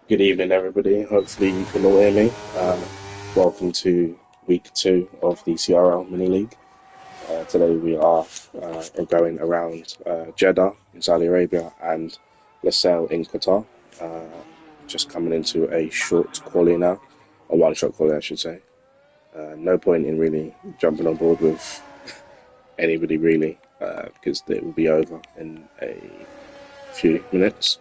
Good evening, everybody. Hopefully, you can all hear me. Welcome to week two of the CRL mini league. Today, we are going around Jeddah in Saudi Arabia and Lusail in Qatar. Uh, just coming into a short quali now, a one-shot quali, I should say. No point in really jumping on board with anybody really, because it will be over in a few minutes.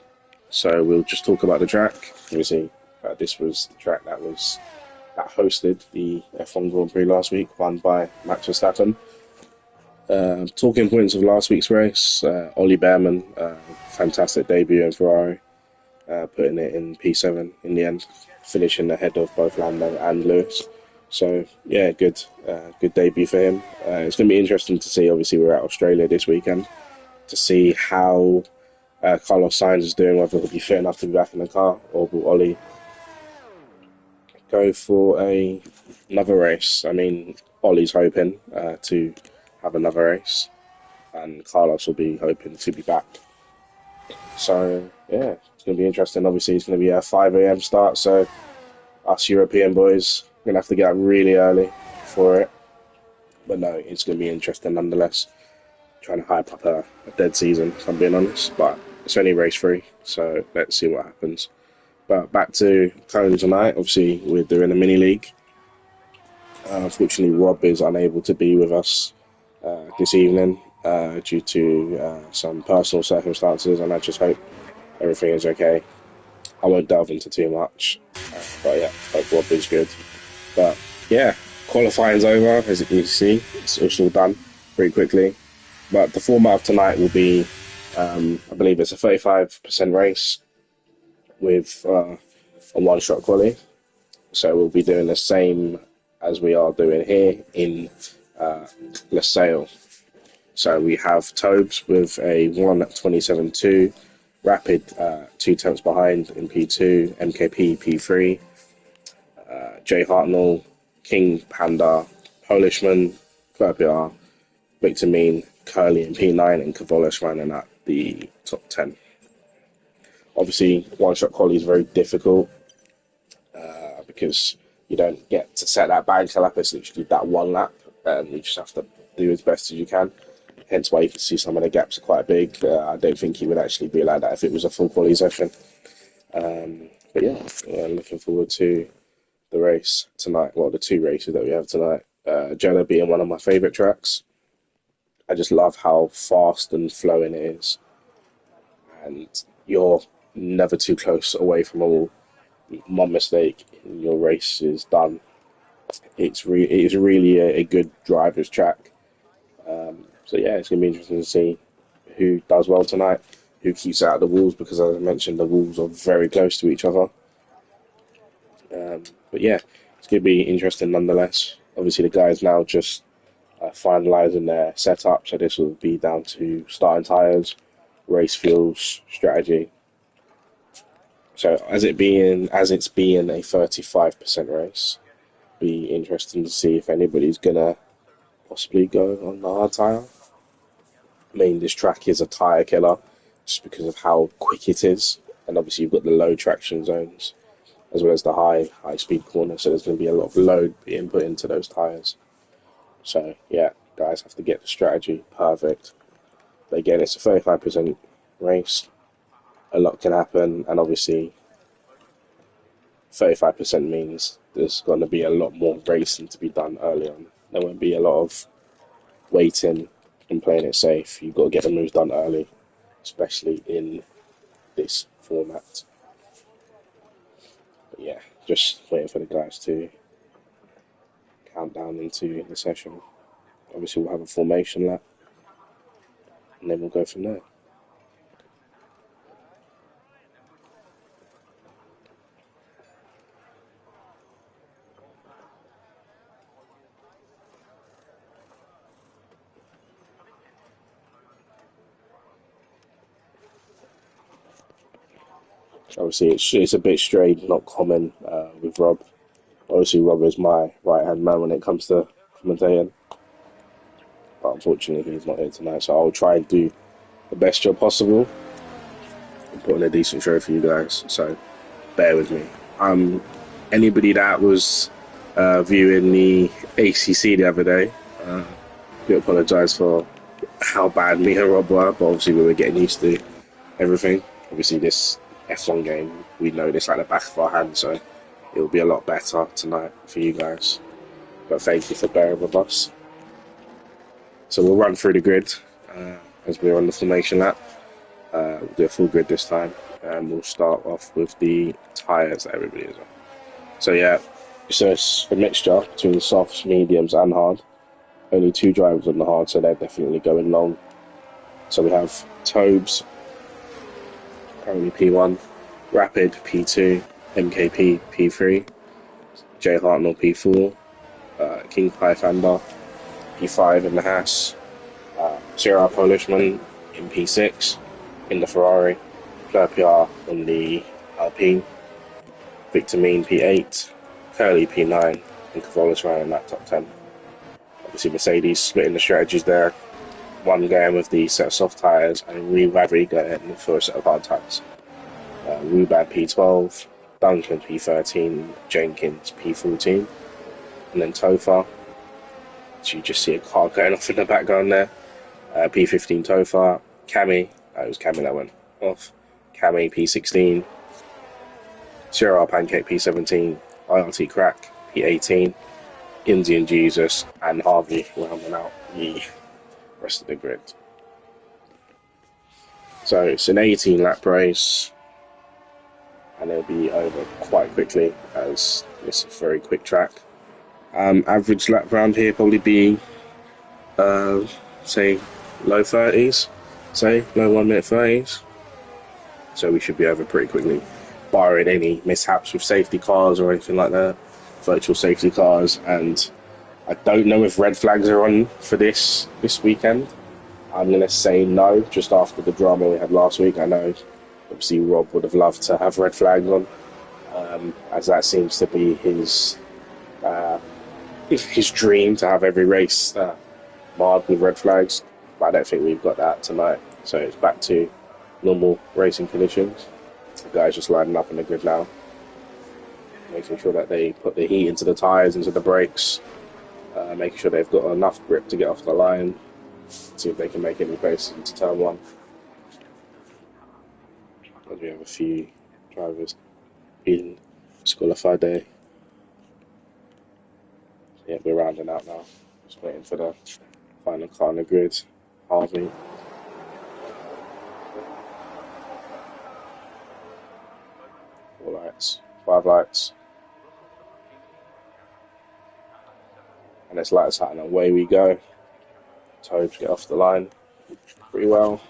So we'll just talk about the track. Obviously, this was the track that hosted the F1 Grand Prix last week, won by Max Verstappen. Talking points of last week's race, Ollie Behrman, fantastic debut in Ferrari, putting it in P7 in the end, finishing ahead of both Lando and Lewis. So yeah, good debut for him. It's going to be interesting to see. Obviously, we're at Australia this weekend to see how Carlos Sainz is doing, whether he'll be fit enough to be back in the car, or will Ollie go for another race? I mean, Ollie's hoping to have another race, and Carlos will be hoping to be back. So, yeah, it's going to be interesting. Obviously, it's going to be a 5 a.m. start, so us European boys are going to have to get up really early for it. But no, it's going to be interesting nonetheless. Trying to hype up a dead season, if I'm being honest, but it's only race three, so let's see what happens. But back to Cone tonight. Obviously, we're doing a mini league. Unfortunately, Rob is unable to be with us this evening due to some personal circumstances, and I just hope everything is okay. I won't delve into too much, but yeah, hope Rob is good. But yeah, qualifying's over, as you can see. It's all done pretty quickly. But the format of tonight will be, I believe it's a 35% race with a one-shot quali. So we'll be doing the same as we are doing here in Lusail. So we have Tobes with a 1:27.2, Rapid 2 tenths behind in P2, MKP P3, Jay Hartnell, King Panda, Polishman, Verbier, Victor Mean, Curly in P9, and Cavolis running at the top 10. Obviously, one shot quality is very difficult because you don't get to set that bank lap. It's literally that one lap, and you just have to do as best as you can. Hence why you can see some of the gaps are quite big. I don't think he would actually be like that if it was a full quality session. But yeah, looking forward to the race tonight. Well, the two races that we have tonight. Jeddah being one of my favourite tracks. I just love how fast and flowing it is, and you're never too close away from a wall. One mistake, your race is done. It is really a good driver's track. So yeah, it's gonna be interesting to see who does well tonight, who keeps out of the walls, because as I mentioned, the walls are very close to each other. But yeah, it's gonna be interesting nonetheless. Obviously, the guys now just finalising their setup, so this will be down to starting tyres, race fuels, strategy. So as it's being a 35% race, be interesting to see if anybody's gonna possibly go on the hard tyre. I mean, this track is a tyre killer just because of how quick it is, and obviously you've got the low traction zones as well as the high speed corner, so there's going to be a lot of load being put into those tyres. So yeah, guys have to get the strategy perfect. But again, it's a 35% race. A lot can happen, and obviously 35% means there's going to be a lot more racing to be done early on. There won't be a lot of waiting and playing it safe. You've got to get the moves done early, especially in this format. But yeah, just waiting for the guys to count down into the session. Obviously, we'll have a formation lap, and then we'll go from there. Obviously, it's a bit strange, not common with Rob. Obviously, Rob is my right hand man when it comes to commentating, but unfortunately, he's not here tonight. So I'll try and do the best job possible and put on a decent show for you guys. So bear with me. Anybody that was viewing the ACC the other day, do apologise for how bad me and Rob were, but obviously we were getting used to everything. Obviously this F1 game, we know this like the back of our hand, so it will be a lot better tonight for you guys. But thank you for bearing with us. So we'll run through the grid as we're on the formation lap. We'll do a full grid this time, and we'll start off with the tyres that everybody is on. So yeah, it's a mixture between softs, mediums and hard. Only 2 drivers on the hard, so they're definitely going long. So we have Tobes, currently P1, Rapid P2, MKP P3, Jay Hartnell P4, King Pythander P5 in the Haas, CRL Polishman in P6 in the Ferrari, Fleur in the Alpine, Victor Mean P8, Curly P9, and Cavolis running in that top 10. Obviously Mercedes splitting the strategies there, one going with the set of soft tyres and Rivadri going for a set of hard tyres. Rubad P12, Duncan P13, Jenkins P14, and then Tofa. So you just see a car going off in the background there. P15 Tofa, Cami, it was Cami that went off. Cami P16, Cyril Pancake P17, IRT Crack P18, Indian Jesus, and Harvey rounding out the rest of the grid. So it's an 18 lap race, and it'll be over quite quickly as it's a very quick track. Average lap round here probably be, say, low 30s, say, low 1 minute 30s. So we should be over pretty quickly, barring any mishaps with safety cars or anything like that, virtual safety cars. And I don't know if red flags are on for this weekend. I'm going to say no, just after the drama we had last week. I know, obviously, Rob would have loved to have red flags on, as that seems to be his dream to have every race marred with red flags. But I don't think we've got that tonight. So it's back to normal racing conditions. The guys just lining up on the grid now, making sure that they put the heat into the tyres, into the brakes, making sure they've got enough grip to get off the line, see if they can make any pace into turn 1. As we have a few drivers being disqualified there. Yeah, we're rounding out now. Just waiting for the final car on the grid. Harvey. 4 lights, 5 lights. And it's lights out and away we go. Tobes get off the line pretty well.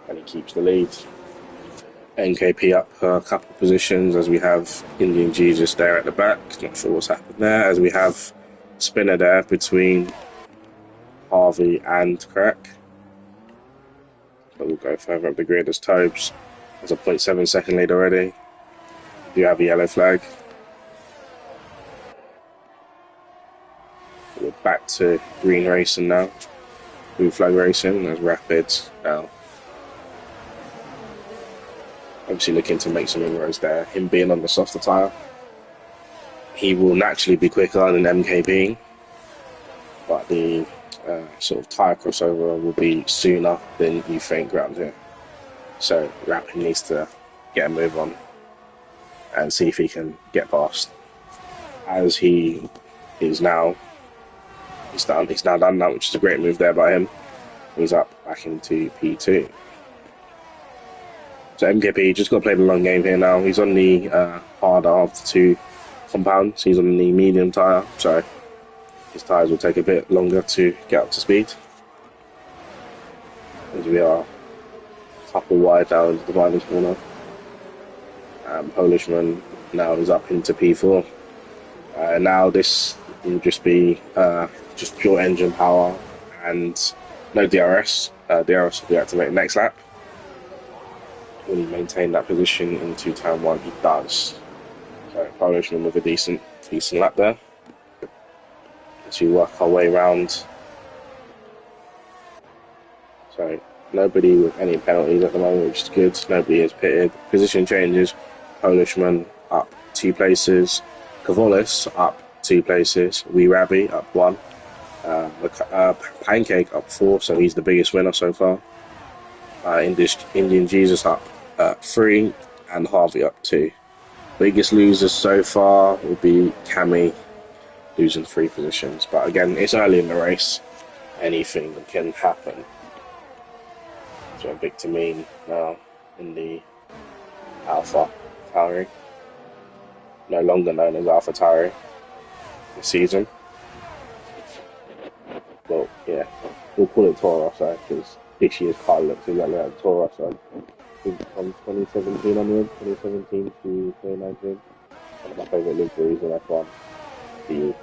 And he keeps the lead. NKP up a couple of positions as we have Indian Jesus there at the back. Not sure what's happened there. As we have Spinner there between Harvey and Crack. But we'll go further up the grid as Tobes has a 0.7 second lead already. We do have a yellow flag. We're back to green racing now. Blue flag racing as Rapids now. Obviously looking to make some inroads there. Him being on the softer tyre, he will naturally be quicker than MKB, but the sort of tyre crossover will be sooner than you think around here. So Rapid needs to get a move on and see if he can get past. As he is now, he's now done that, which is a great move there by him. He's up back into P2. So MKP just got to play the long game here now. He's on the harder of the 2 compounds. He's on the medium tyre, so his tyres will take a bit longer to get up to speed. As we are a couple wide down the driving corner. Polishman now is up into P4. Now this will just be just pure engine power and no DRS. DRS will be activated next lap. Will he maintain that position into turn 1? He does. So Polishman with a decent lap there. As we work our way around. So Nobody with any penalties at the moment, which is good. Nobody is pitted. Position changes. Polishman up 2 places. Kavolis up 2 places. Wee Rabby up 1. Pancake up 4, so he's the biggest winner so far. Indian Jesus up 3, and Harvey up 2. Biggest losers so far will be Cammy losing 3 positions. But again, it's early in the race. Anything can happen. So Victor Mean now in the Alpha Tauri. No longer known as Alpha Tauri this season. Well, yeah, we'll call it Toro, because this year's car looks exactly like Toro. From 2017 onwards, 2017 to 2019. One of my favourite liveries in F1. The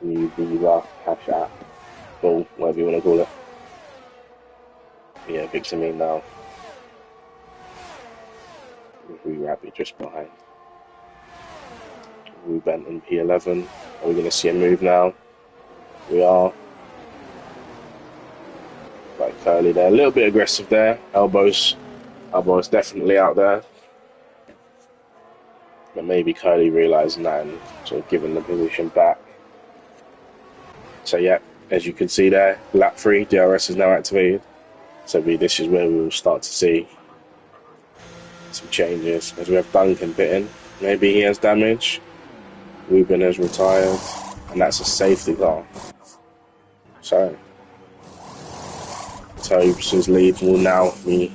new Visa, Cash App, Bull, whatever you want to call it. But yeah, Victor Mean now. Wee Rabby just behind. We bent in P11. Are we going to see a move now? We are. Like Curly there. A little bit aggressive there. Elbows definitely out there. But maybe Curly realising that and sort of giving the position back. So yeah, as you can see there, lap 3, DRS is now activated. So this is where we will start to see some changes. As we have Duncan pitting. Maybe he has damage. Ruben has retired. And that's a safety car. So Tobes' lead will now be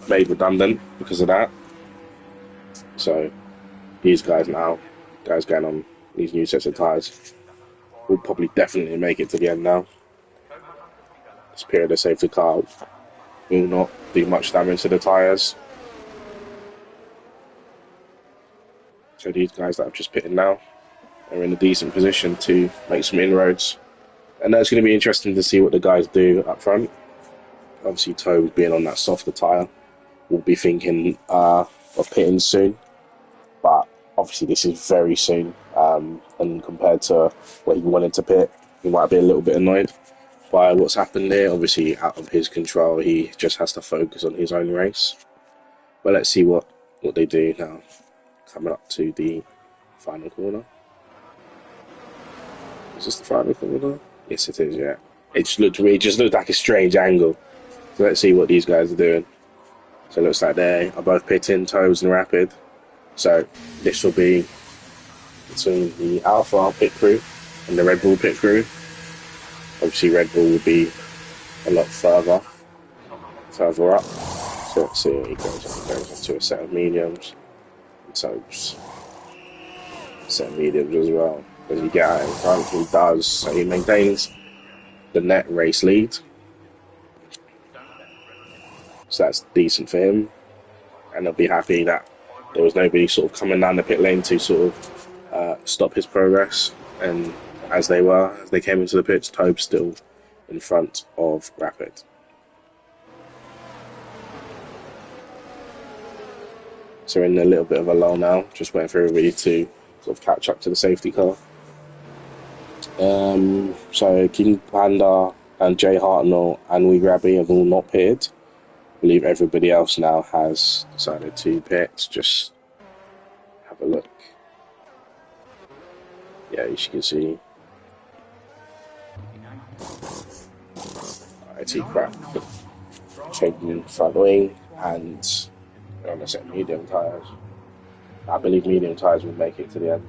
made redundant because of that. So these guys going on these new sets of tyres, will probably definitely make it to the end now. This period of safety car will not do much damage to the tyres. So these guys that I've just pitted now are in a decent position to make some inroads. And that's going to be interesting to see what the guys do up front. Obviously, Tobe being on that softer tyre, will be thinking of pitting soon. But obviously, this is very soon. And compared to what he wanted to pit, he might be a little bit annoyed by what's happened there. Obviously, out of his control, he just has to focus on his own race. But let's see what they do now. Coming up to the final corner. Is this the final corner? Yes, it is, yeah. It just looked like a strange angle. So let's see what these guys are doing. So it looks like they are both pitting, Toes and Rapid. So this will be between the Alpha pit crew and the Red Bull pit crew. Obviously Red Bull will be a lot further up. So let's see what he goes into a set of mediums. Toes. Set of mediums as well. Does he get out in front? He does. So he maintains the net race lead. So that's decent for him. And he'll be happy that there was nobody sort of coming down the pit lane to sort of stop his progress. And as they came into the pits, Tobe still in front of Rapid. So we're in a little bit of a lull now, just waiting for everybody to sort of catch up to the safety car. So King Panda and Jay Hartnell and Wee Rabby have all not pitted. I believe everybody else now has decided to pit. Just have a look. Yeah, as you can see. IT crap. Changing front wing and on a set of medium tyres. I believe medium tyres will make it to the end.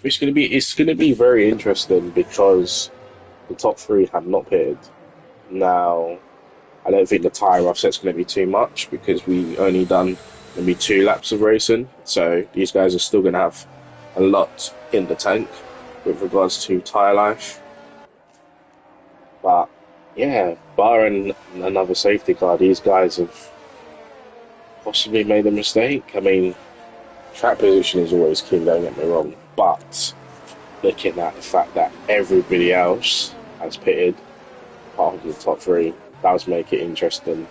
It's going to be very interesting because the top 3 have not pitted. Now, I don't think the tyre offset's going to be too much because we only done maybe 2 laps of racing. So these guys are still going to have a lot in the tank with regards to tyre life. But yeah, barring another safety car, these guys have possibly made a mistake. I mean, track position is always key, don't get me wrong. But looking at the fact that everybody else has pitted, apart from the top 3, does make it interesting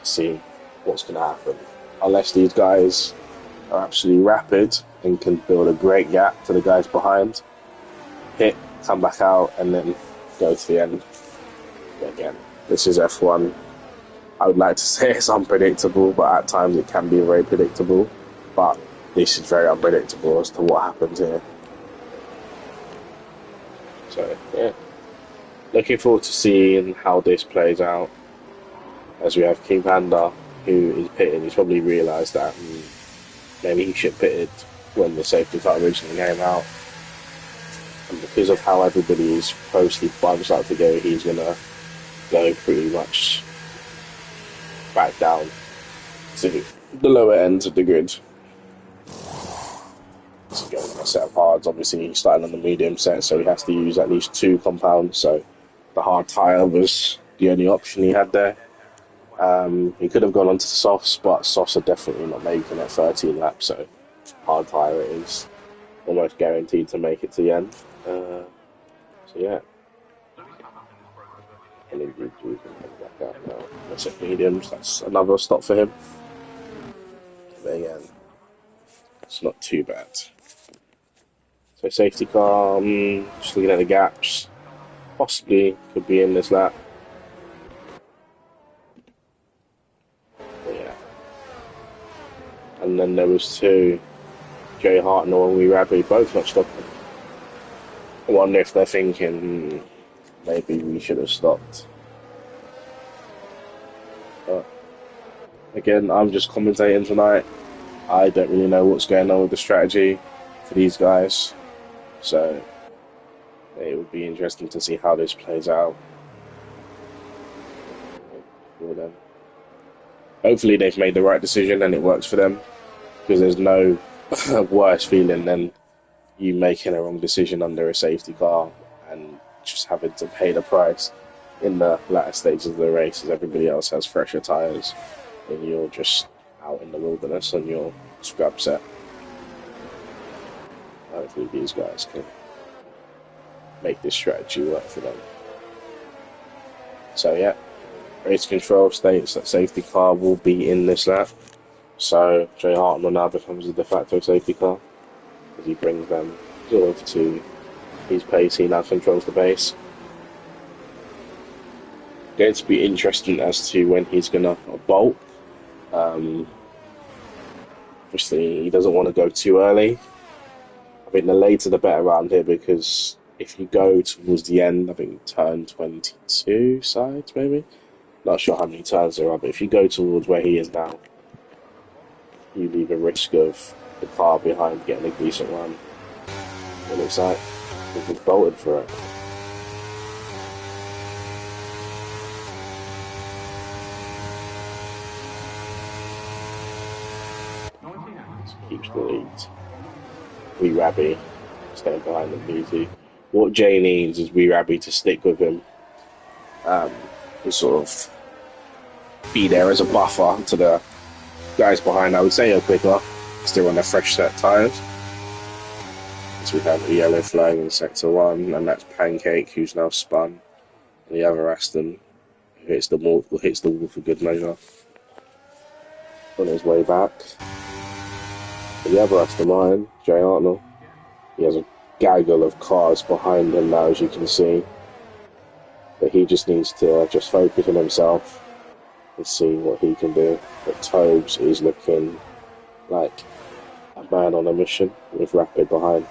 to see what's going to happen. Unless these guys are absolutely rapid and can build a great gap to the guys behind, pit come back out, and then go to the end. But again, this is F1. I would like to say it's unpredictable, but at times it can be very predictable. But this is very unpredictable as to what happens here. So, yeah. Looking forward to seeing how this plays out. As we have King Panda, who is pitted. He's probably realised that maybe he should pitted when the safety car originally came out. And because of how everybody is closely bunched up to go, he's going to go pretty much back down to the lower ends of the grid. So going on a set of hards, obviously he's starting on the medium set, so he has to use at least 2 compounds, so the hard tyre was the only option he had there. He could have gone on to the softs, but softs are definitely not making it 13 laps, so hard tyre it is almost guaranteed to make it to the end. So yeah. Back out now. That's it, mediums, that's another stop for him. But again, it's not too bad. So safety car, just looking at the gaps, possibly could be in this lap. But yeah. And then there was 2, Jay Hartnell and Wee Rabbi, both not stopping. I wonder if they're thinking maybe we should have stopped. But again, I'm just commentating tonight. I don't really know what's going on with the strategy for these guys. So it would be interesting to see how this plays out for them. Hopefully they've made the right decision and it works for them, because there's no worse feeling than you making a wrong decision under a safety car and just having to pay the price in the latter stages of the race as everybody else has fresher tyres and you're just out in the wilderness on your scrub set. Hopefully these guys can make this strategy work for them. So yeah, race control states that safety car will be in this lap. So Jay Hartnell now becomes the de facto safety car as he brings them sort of to his pace. He now controls the pace. Going to be interesting as to when he's going to bolt. Obviously, he doesn't want to go too early. I think the later the better around here, because if you go towards the end, I think turn 22 sides maybe. Not sure how many turns there are, but if you go towards where he is now, you leave a risk of the car behind getting a decent run. It looks like he's bolted for it. Keeps the lead. Wee Rabbi staying behind the BT. What Jay needs is Wee Rabbi to stick with him. And sort of be there as a buffer to the guys behind. I would say are quicker, still on their fresh set tyres. So we have a yellow flag in sector 1, and that's Pancake, who's now spun. And the other Aston, who hits the wall for good measure on his way back. But the other Aston Martin, Jay Hartnell, he has a gaggle of cars behind him now, as you can see. But he just needs to just focus on himself and see what he can do. But Tobes is looking like a man on a mission with Rapid behind.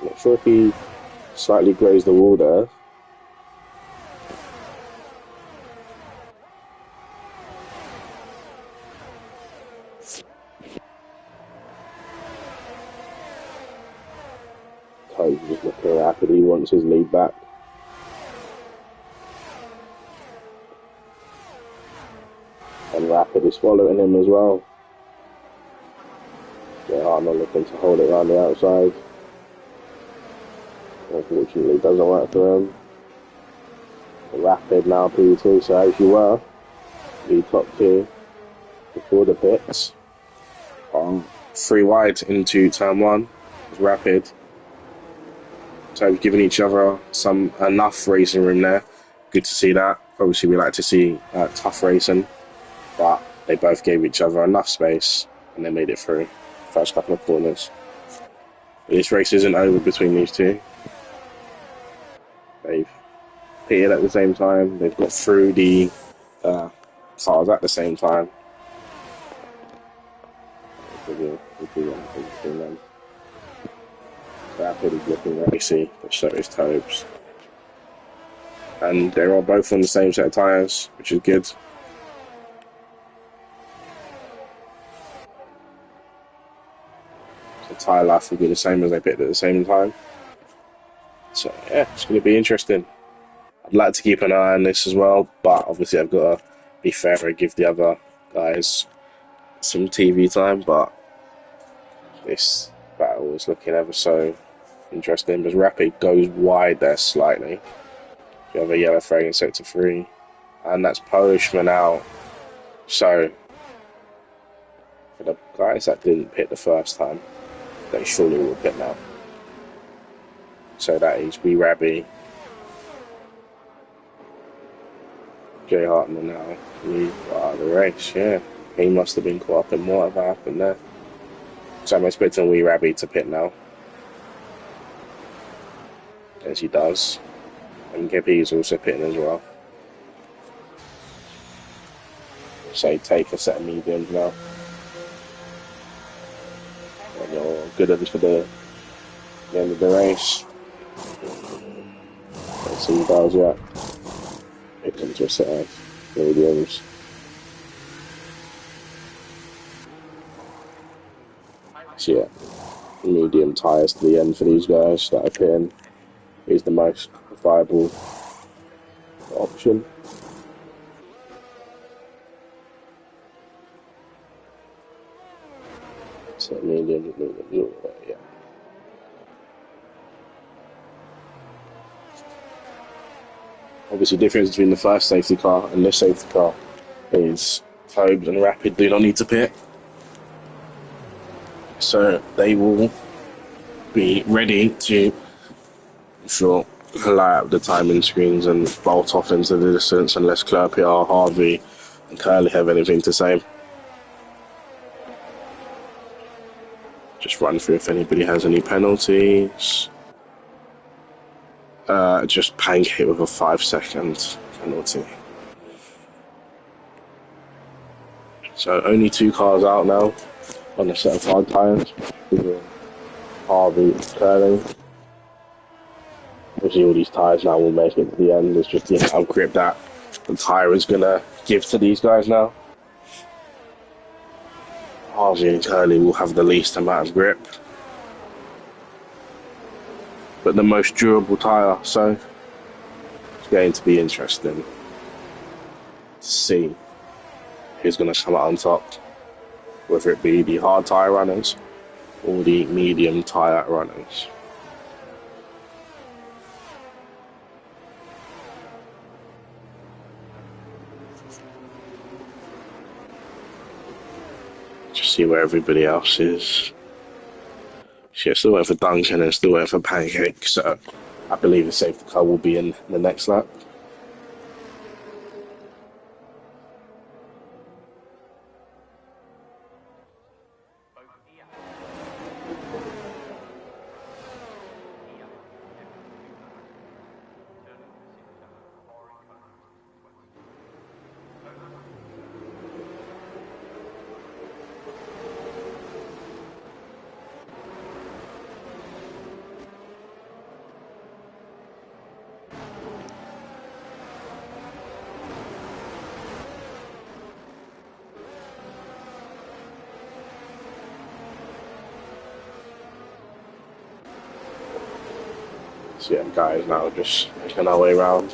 I'm not sure if he slightly grazed the wall there. Tobes is looking rapid, he wants his lead back. And Rapid is following him as well. They are not looking to hold it around the outside. Unfortunately, it doesn't work for him. Rapid now P2, so as you were, the top 2 before the pits. 3 wide into turn 1 is Rapid. So we've given each other enough racing room there. Good to see that. Obviously, we like to see tough racing, but they both gave each other enough space and they made it through the first couple of corners. This race isn't over between these two. They've pitted at the same time. They've got through the uh, cars at the same time. We'll do one thing between them. Rapid is looking racy, but so is Tobes. And they're all both on the same set of tyres, which is good. So tyre life will be the same as they pitted at the same time. So yeah, it's going to be interesting. I'd like to keep an eye on this as well, but obviously I've got to be fair and give the other guys some TV time. But this battle is looking ever so interesting because Rapid goes wide there slightly. You have a yellow flag in sector 3, and that's Polishman out. So for the guys that didn't pit the first time, they surely will pit now. So that is B Rabby, Jay Hartman now. We are the race, yeah. He must have been caught up in whatever happened there. So I'm expecting Wee Rabby to pit now. As he does. And Gibby is also pitting as well. So take a set of mediums now. And you're good at this for the end of the race. Let's see who does, yeah. It comes to a set of mediums. So yeah, medium tyres to the end for these guys that are pitting is the most viable option. So medium, yeah. Obviously, the difference between the first safety car and this safety car is Tobes and Rapid do not need to pit. So they will be ready to light up the timing screens and bolt off into the distance unless Clerpier, Harvey and Curly have anything to say. Just run through if anybody has any penalties. Just Pancake with a 5-second penalty. So only 2 cars out now on a set of hard tyres. Harvey and Curly. Obviously all these tyres now will make it to the end. It's just the amount of grip that the tyre is going to give to these guys now. Harvey and Curly will have the least amount of grip, but the most durable tyre, so it's going to be interesting to see who's going to come out on top, whether it be the hard tyre runners or the medium tyre runners. Just see where everybody else is. Yeah, still waiting for Duncan and still waiting for Pancake, so I believe the safety car will be in the next lap. So yeah, guys, now just making our way around.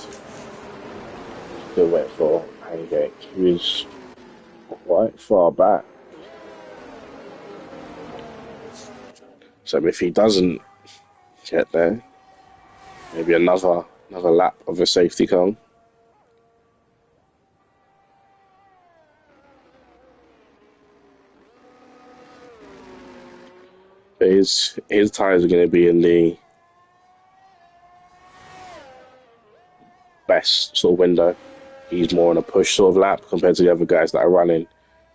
Still waiting for Pancake, who's quite far back. So if he doesn't get there, maybe another lap of a safety car. His tyres are going to be in the best sort of window. He's more on a push sort of lap compared to the other guys that are running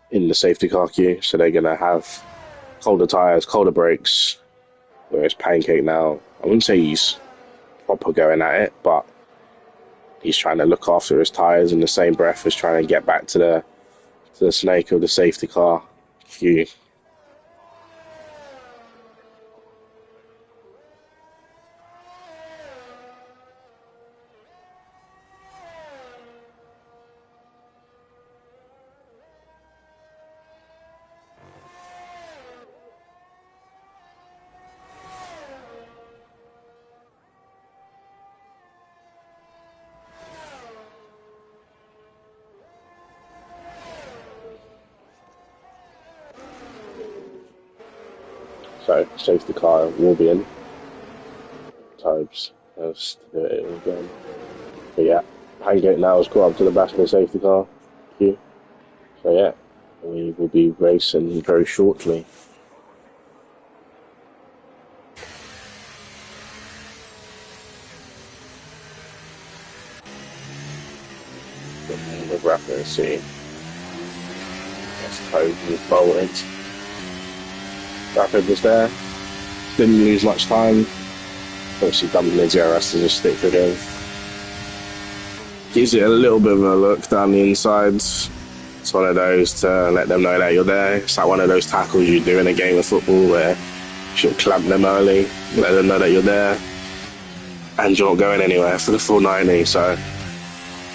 in the safety car queue. So they're going to have colder tyres, colder brakes, Whereas Pancake now, I wouldn't say he's proper going at it, but he's trying to look after his tyres in the same breath as trying to get back to the snake of the safety car queue. So safety car will be in. Tobes has to do it again. But yeah, Pancake now has caught up to the back of the safety car queue. So yeah, we will be racing very shortly. With Rapid C. That's Tobes was bolted. Rapid was there. Didn't lose much time. Obviously dumping the DRS to just stick with him. Gives it a little bit of a look down the insides. It's one of those to let them know that you're there. It's like one of those tackles you do in a game of football where you should clamp them early, let them know that you're there, and you're not going anywhere for the full 90. So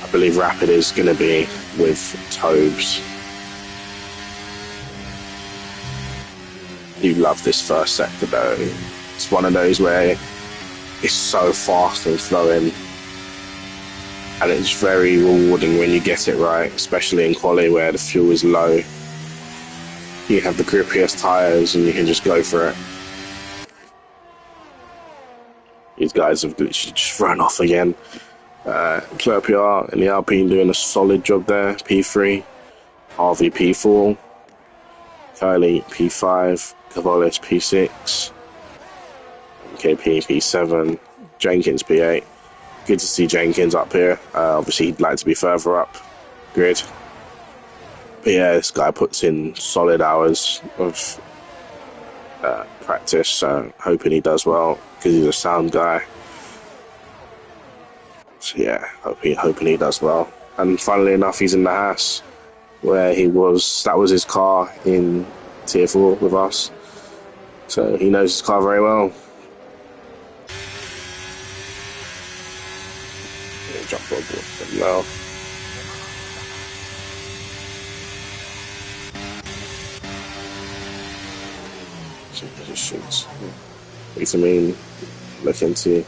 I believe Rapid is going to be with Tobes. You love this first sector though. It's one of those where it's so fast and flowing, and it's very rewarding when you get it right, especially in quali where the fuel is low. You have the grippiest tyres and you can just go for it. These guys have literally just run off again. Clerpier and the Alpine doing a solid job there. P3, Harvey P4, Kylie P5, Cavolis P6, KP P7, Jenkins P8. Good to see Jenkins up here. Obviously, he'd like to be further up grid. But yeah, this guy puts in solid hours of practice, so hoping he does well because he's a sound guy. So yeah, hoping he does well. And funnily enough, he's in the Haas, where that was his car in Tier 4 with us. So he knows his car very well. Jump on board now. Positions. Vitamin looking to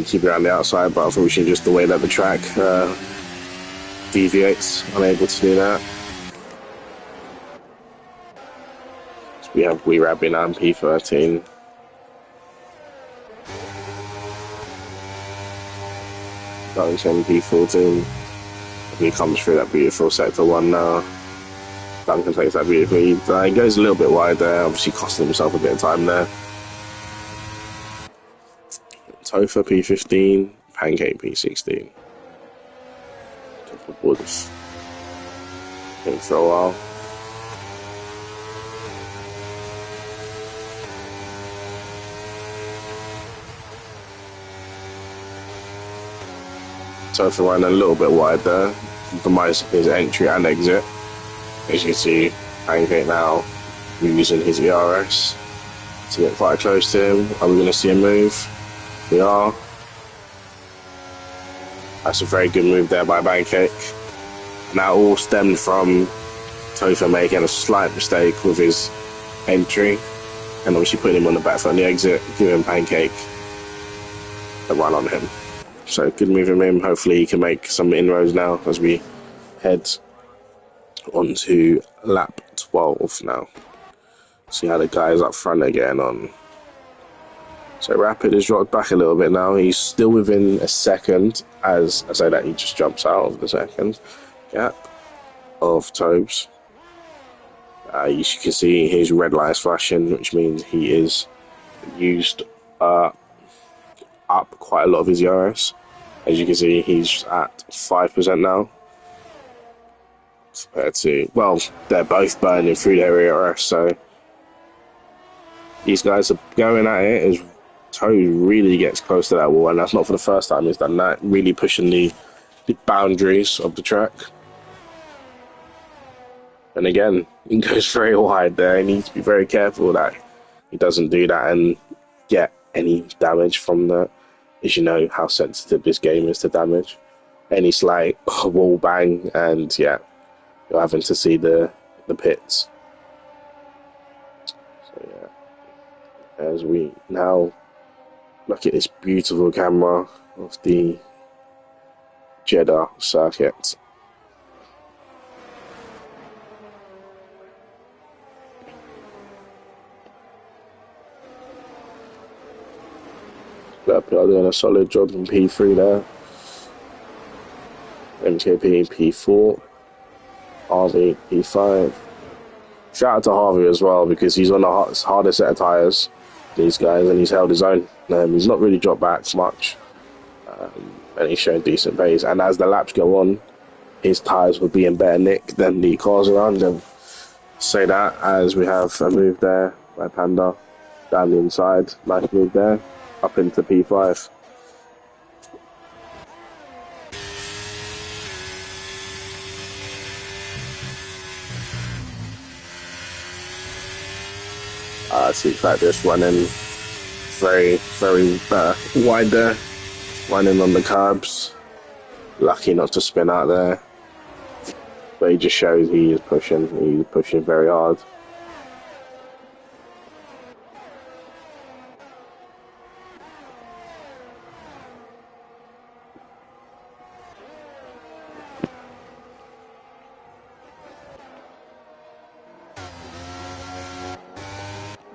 keep it around the outside, but unfortunately just the way that the track deviates, unable to do that. So we have Rabin and P13. Darlington P14. He comes through that beautiful sector 1 now. Duncan takes that beautifully. He goes a little bit wide there, obviously costing himself a bit of time there. Tofa P15, Pancake P16. Took the board for a while. Tofa ran a little bit wide there, compromising his entry and exit. As you can see, Pancake now using his ERS to get quite close to him. Are we going to see a move? We are. That's a very good move there by Pancake. And that all stemmed from Tofa making a slight mistake with his entry and obviously putting him on the back foot on the exit, giving Pancake a run on him. So good move from him. Hopefully he can make some inroads now as we head onto lap 12 now. See how the guys up front are getting on. So Rapid has dropped back a little bit now. He's still within a second, as I say that he just jumps out of the second gap of Tobes. You can see his red light is flashing, which means he is used up quite a lot of his ERS. As you can see, he's at 5% now. Compared to, well, they're both burning through their ERS, so These guys are going at it as Toe really gets close to that wall, and that's not for the first time he's done that, really pushing the boundaries of the track. And again, he goes very wide there. He needs to be very careful that he doesn't do that and get any damage from that. As you know how sensitive this game is to damage. Any slight wall bang, and yeah, you're having to see the pits. So yeah, as we now look at this beautiful camera of the Jeddah circuit. They're doing a solid job in P3 there. MKP P4, Harvey P5. Shout out to Harvey as well because he's on the hardest set of tyres, these guys, and he's held his own. He's not really dropped back much, and he's shown decent pace. And as the laps go on, his tyres will be in better nick than the cars around him. Say that as we have a move there by Panda down the inside. Nice move there, up into P5. See like this running very, very wide there, running on the curbs. Lucky not to spin out there, but he just shows he is pushing. He's pushing very hard.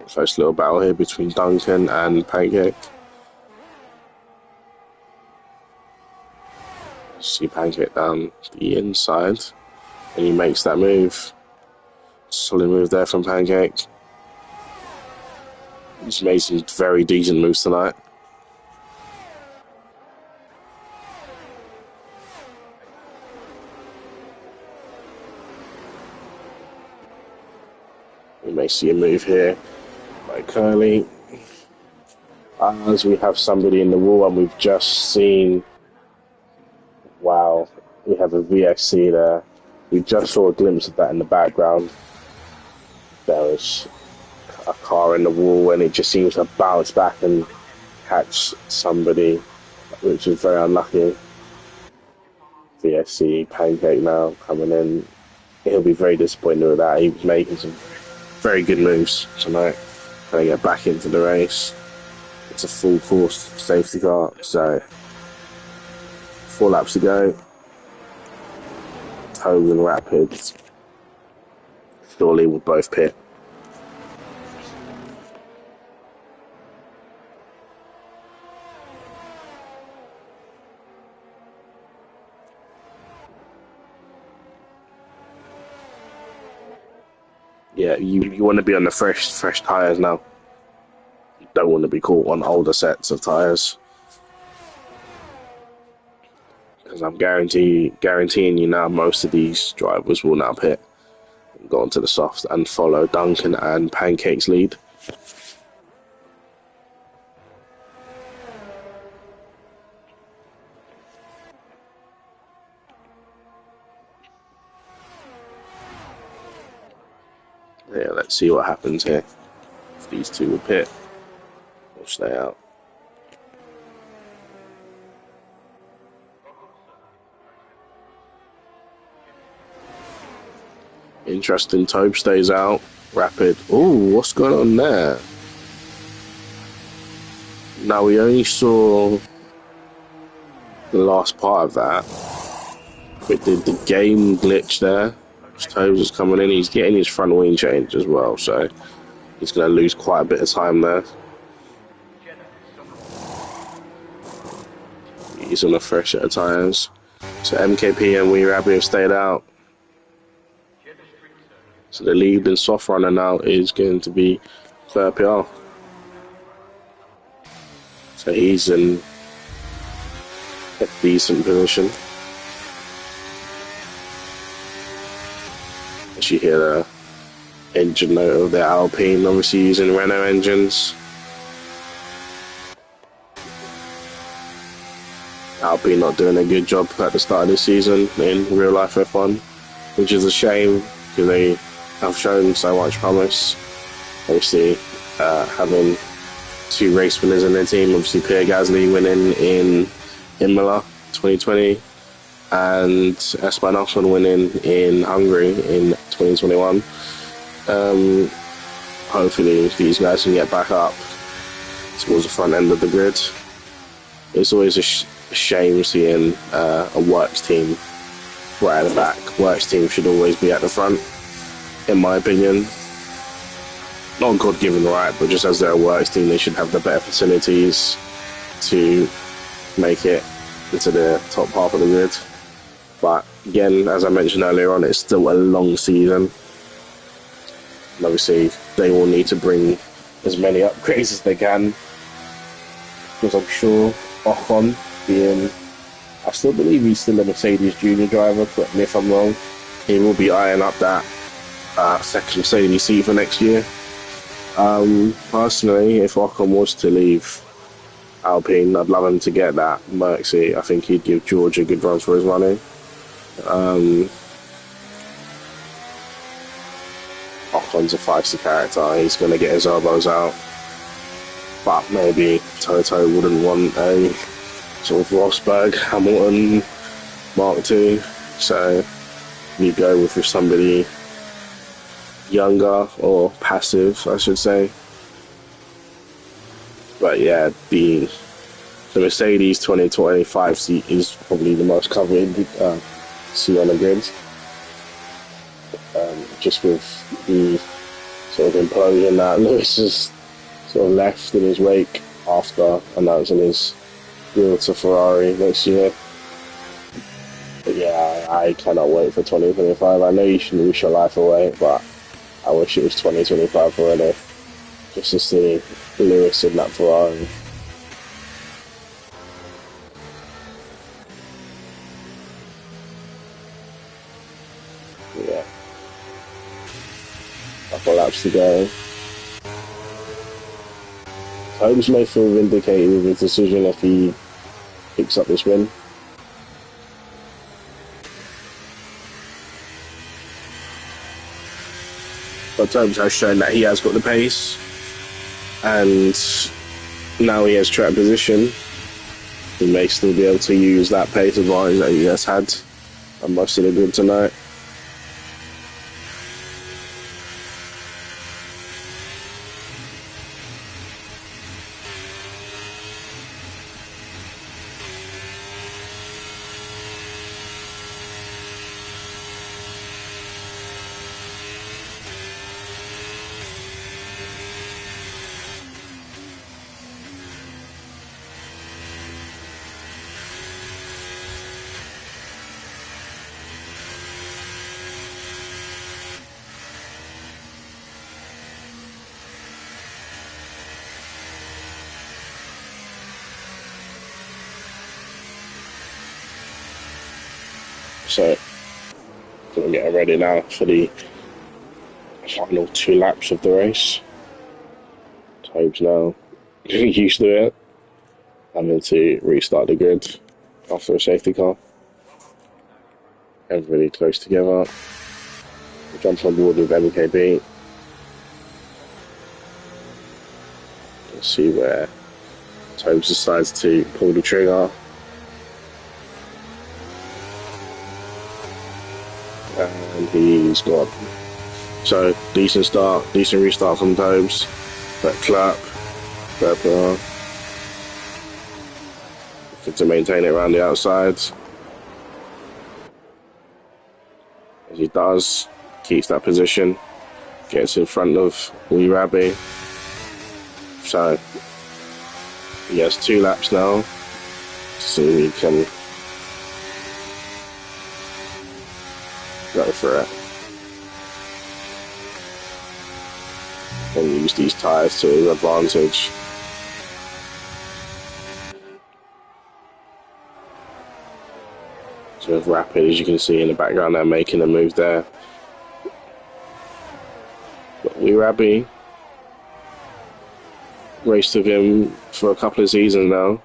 First little battle here between Duncan and Pancake. See Pancake down the inside, and he makes that move. Solid move there from Pancake. He's made some very decent moves tonight. We may see a move here by Curly. As we have somebody in the wall, and we've just seen, wow, we have a VXC there. We just saw a glimpse of that in the background. There was a car in the wall, and it just seems to bounce back and catch somebody, which is very unlucky. VXC Pancake now coming in. He'll be very disappointed with that. He was making some very good moves tonight. Trying to get back into the race. It's a full course safety car, so 4 laps to go. Toes and Rapids surely will both pit. Yeah, you want to be on the fresh tyres now. You don't want to be caught on older sets of tyres. Because I'm guaranteeing you now most of these drivers will now pit and go onto the softs and follow Duncan and Pancake's lead. Yeah, let's see what happens here. If these two will pit or stay out. Interesting, Tobe stays out. Rapid. Oh, what's going on there? Now, we only saw the last part of that. But the game glitch there. Toes is coming in. He's getting his front wing change as well, so he's going to lose quite a bit of time there. He's on a fresh set of tyres. So MKP and Wee Rabbit have stayed out. So the lead in soft runner now is going to be PR. So he's in a decent position. As you hear the engine note of their Alpine, obviously using Renault engines. Alpine not doing a good job at the start of this season in real life F1, which is a shame because they have shown so much promise. Obviously, having two race winners in their team, obviously Pierre Gasly winning in Imola 2020 and Esteban Ocon winning in Hungary in 2021. Hopefully these guys can get back up towards the front end of the grid. It's always a shame seeing a works team right at the back. Works team should always be at the front, in my opinion. Not God-given right, but just as they're a works team, they should have the better facilities to make it into the top half of the grid. But again, as I mentioned earlier on, it's still a long season. And obviously, they will need to bring as many upgrades as they can. Because I'm sure Ocon being, I still believe he's still a Mercedes junior driver, correct me if I'm wrong, he will be eyeing up that second Mercedes seat for next year. Personally, if Ocon was to leave Alpine, I'd love him to get that Merc seat. I think he'd give George a good run for his money. Ocon's a feisty character. He's going to get his elbows out. But maybe Toto wouldn't want a sort of Rosberg, Hamilton, Mark II. So you go with somebody younger or passive, I should say. But yeah, the Mercedes 2025 seat is probably the most coveted seat on the grid. Just with the sort of implosion that Lewis has sort of left in his wake after announcing his deal to Ferrari next year. But yeah, I cannot wait for 2025. I know you shouldn't wish your life away, but I wish it was 2025 already, just to see Lewis in that Ferrari. Yeah. Couple laps to go. Holmes may feel vindicated with his decision if he picks up this win. But Holmes has shown that he has got the pace, and now he has track position. He may still be able to use that pace advantage that he has had on most of the grid tonight. So, we're getting ready now for the final 2 laps of the race. Tobe's now used to it. Having to restart the grid after a safety car. Everybody close together. We jump on board with MKB. Let's see where Tobes decides to pull the trigger. And he's gone. So, decent start, decent restart from Tobes. That clap. To maintain it around the outside. As he does, keeps that position. Gets in front of Wee Rabbi. So, he has 2 laps now. So he can go for it. And use these tyres to his advantage. So Rapid, as you can see in the background, they're making a move there. We Rabbi raced with him for a couple of seasons now.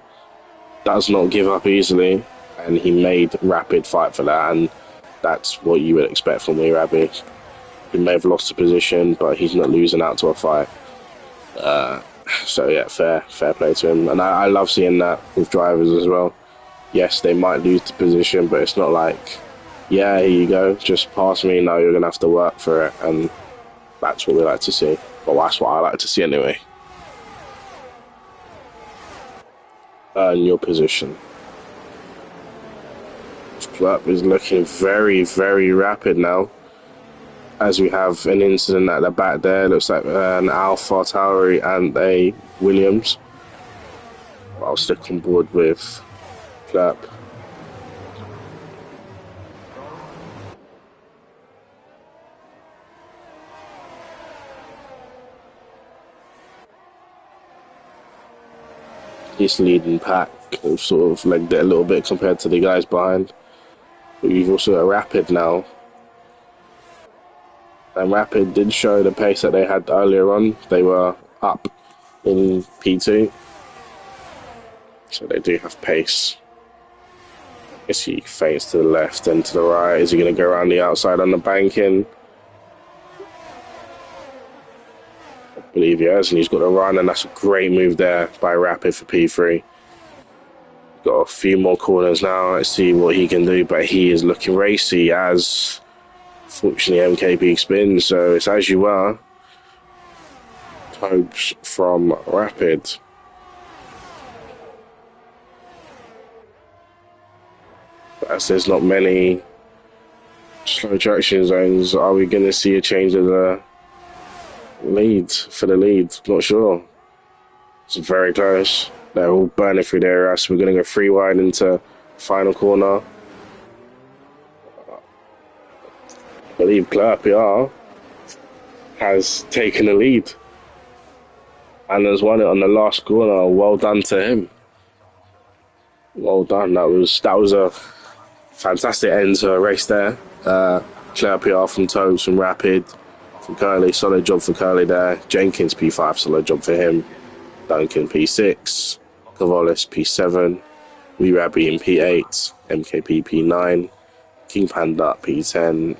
Does not give up easily, and he made Rapid fight for that, and that's what you would expect from We Rabbi. He may have lost the position, but he's not losing out to a fight. So yeah, fair play to him, and I love seeing that with drivers as well. Yes, they might lose the position, but it's not like, yeah, here you go, just pass me. No, you're gonna have to work for it, and that's what we like to see. Well, that's what I like to see anyway. Earn your position. Club is looking very rapid now. As we have an incident at the back there, looks like an Alpha Tauri and a Williams. I'll stick on board with Clap. This leading pack have sort of legged it a little bit compared to the guys behind. But you've also a Rapid now. And Rapid did show the pace that they had earlier on. They were up in P2. So they do have pace. Is he fades to the left and to the right? Is he going to go around the outside on the banking? I believe he has, and he's got a run, and that's a great move there by Rapid for P3. Got a few more corners now. Let's see what he can do, but he is looking racy as, fortunately, MKP spins, so it's as you are. Hopes from Rapid. As there's not many slow traction zones, are we going to see a change of the lead for the lead? Not sure. It's very close. They're all burning through their ass. We're going to go 3 wide into final corner. I believe Claire PR has taken the lead and has won it on the last corner. Well done to him. Well done. That was a fantastic end to a race there. Claire PR from Toes, from Rapid, from Curly. Solid job for Curly there. Jenkins P5, solid job for him. Duncan P6. Cavolis P7. We Rabbi in P8. MKP P9. King Panda P10.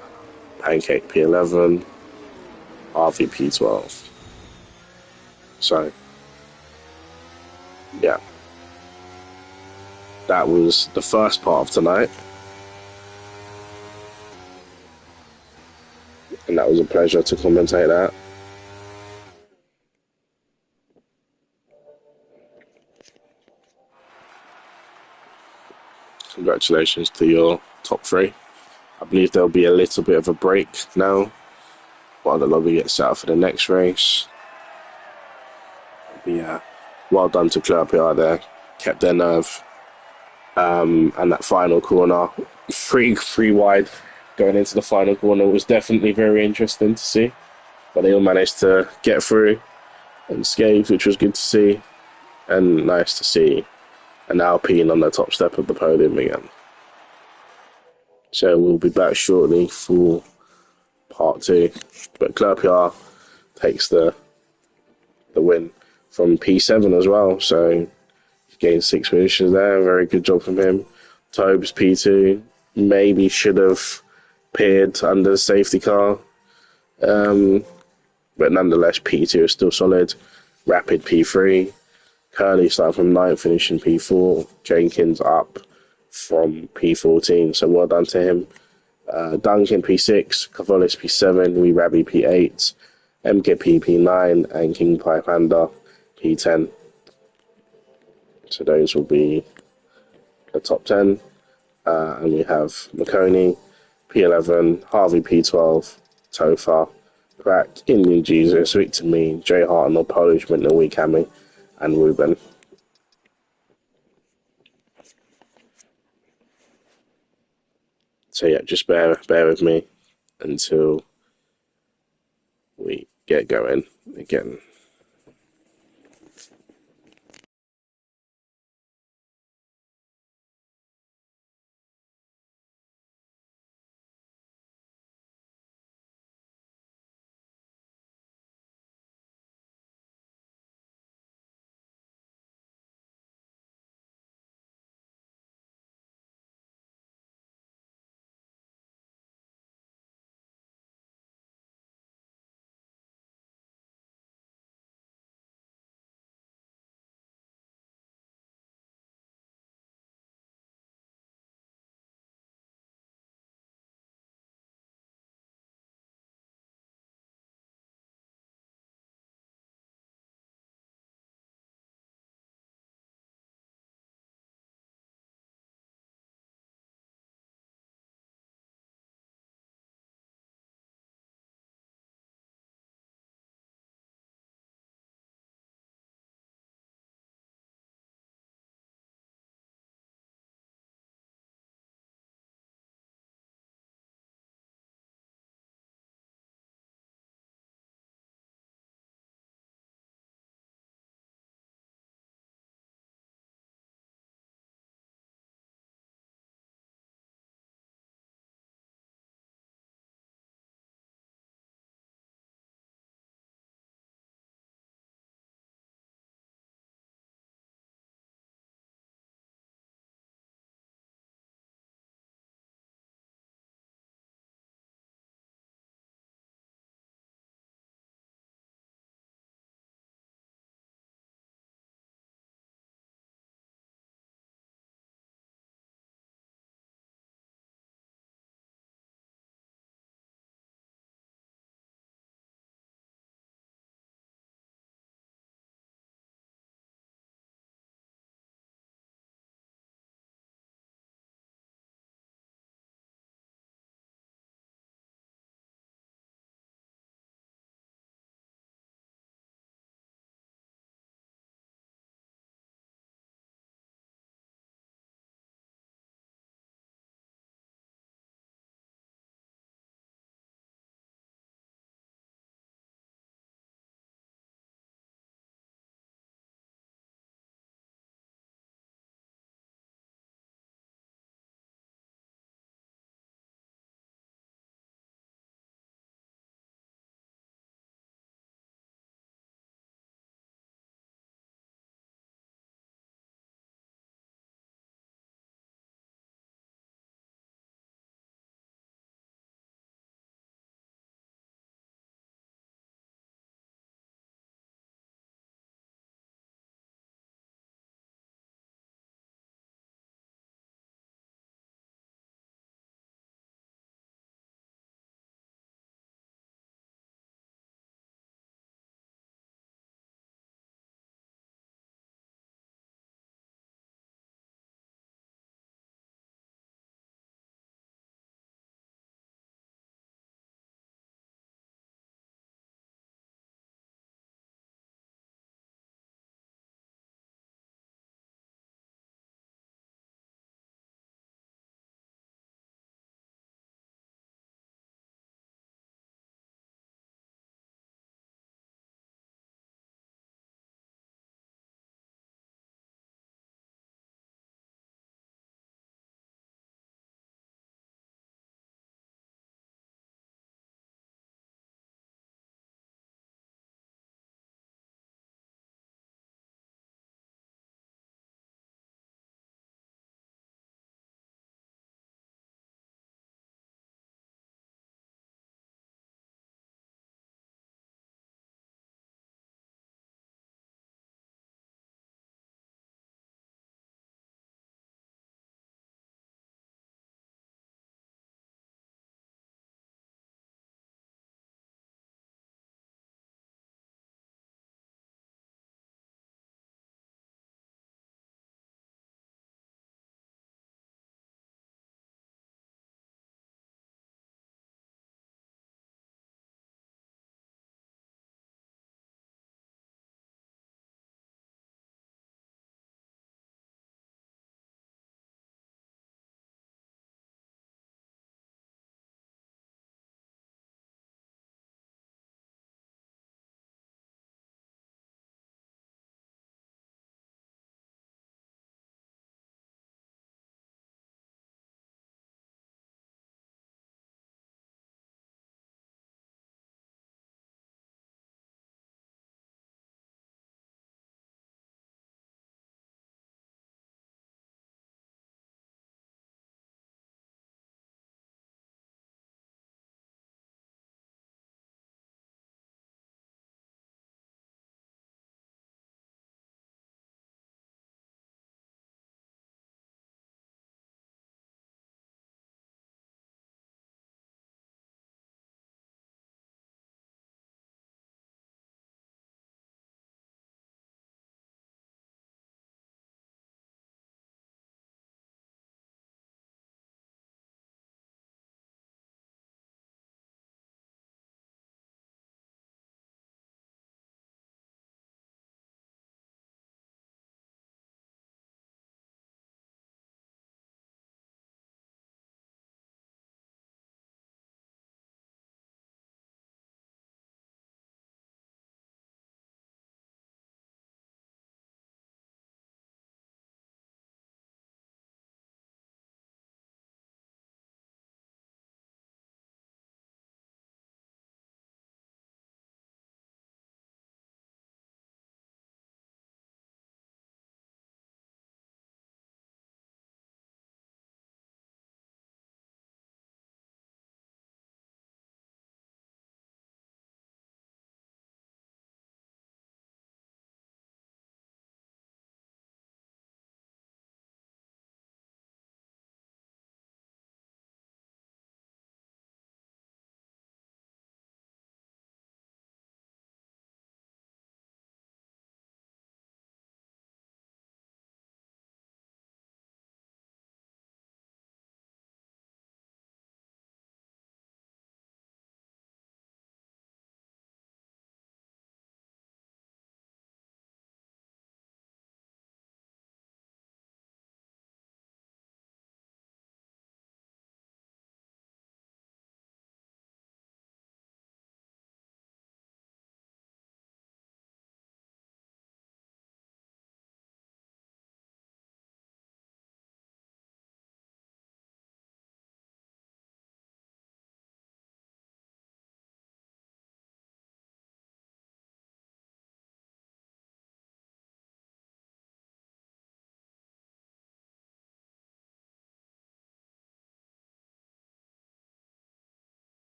Pancake P11. RV P12. So, yeah. That was the first part of tonight. And that was a pleasure to commentate that. Congratulations to your top 3. I believe there'll be a little bit of a break now while the lobby gets set up for the next race. But yeah, well done to Claire PR there. Kept their nerve. And that final corner, three wide going into the final corner, was definitely very interesting to see. But they all managed to get through unscathed, which was good to see. And nice to see an Alpine on the top step of the podium again. So we'll be back shortly for part 2. But Claire PR takes the win from P7 as well. So he gained 6 positions there. Very good job from him. Tobes P2 maybe should have appeared under the safety car. But nonetheless, P2 is still solid. Rapid P3. Curly starting from 9th, finishing P4. Jenkins up from P14. So well done to him. Duncan P6, Cavolis P7, We Rabbi P8, MKP P9, and King Pie Panda P10. So those will be the top 10. And we have McConey P11, Harvey P12, Tofa, Crack, Indian Jesus, Victor Me, Jay Hartnell, Polish Midney, Cami, and Ruben. So yeah, just bear with me until we get going again.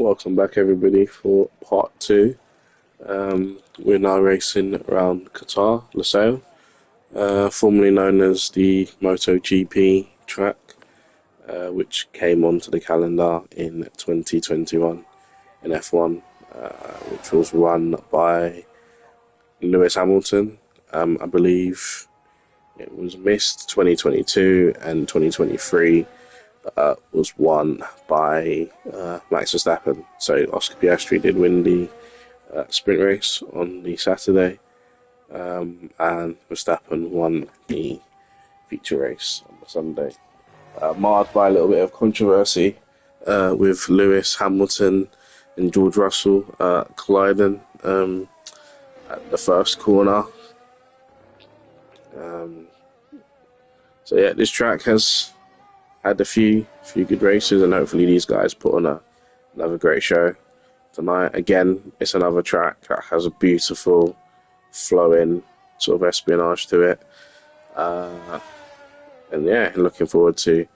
Welcome back, everybody, for part two. We're now racing around Qatar, Lusail, formerly known as the MotoGP track, which came onto the calendar in 2021 in F1, which was run by Lewis Hamilton. I believe it was missed 2022 and 2023. Was won by Max Verstappen. So Oscar Piastri did win the sprint race on the Saturday, and Verstappen won the feature race on the Sunday. Marred by a little bit of controversy with Lewis Hamilton and George Russell colliding at the first corner. So yeah, this track has had a few good races, and hopefully these guys put on another great show tonight. Again, it's another track that has a beautiful flowing sort of espionage to it, and yeah, looking forward to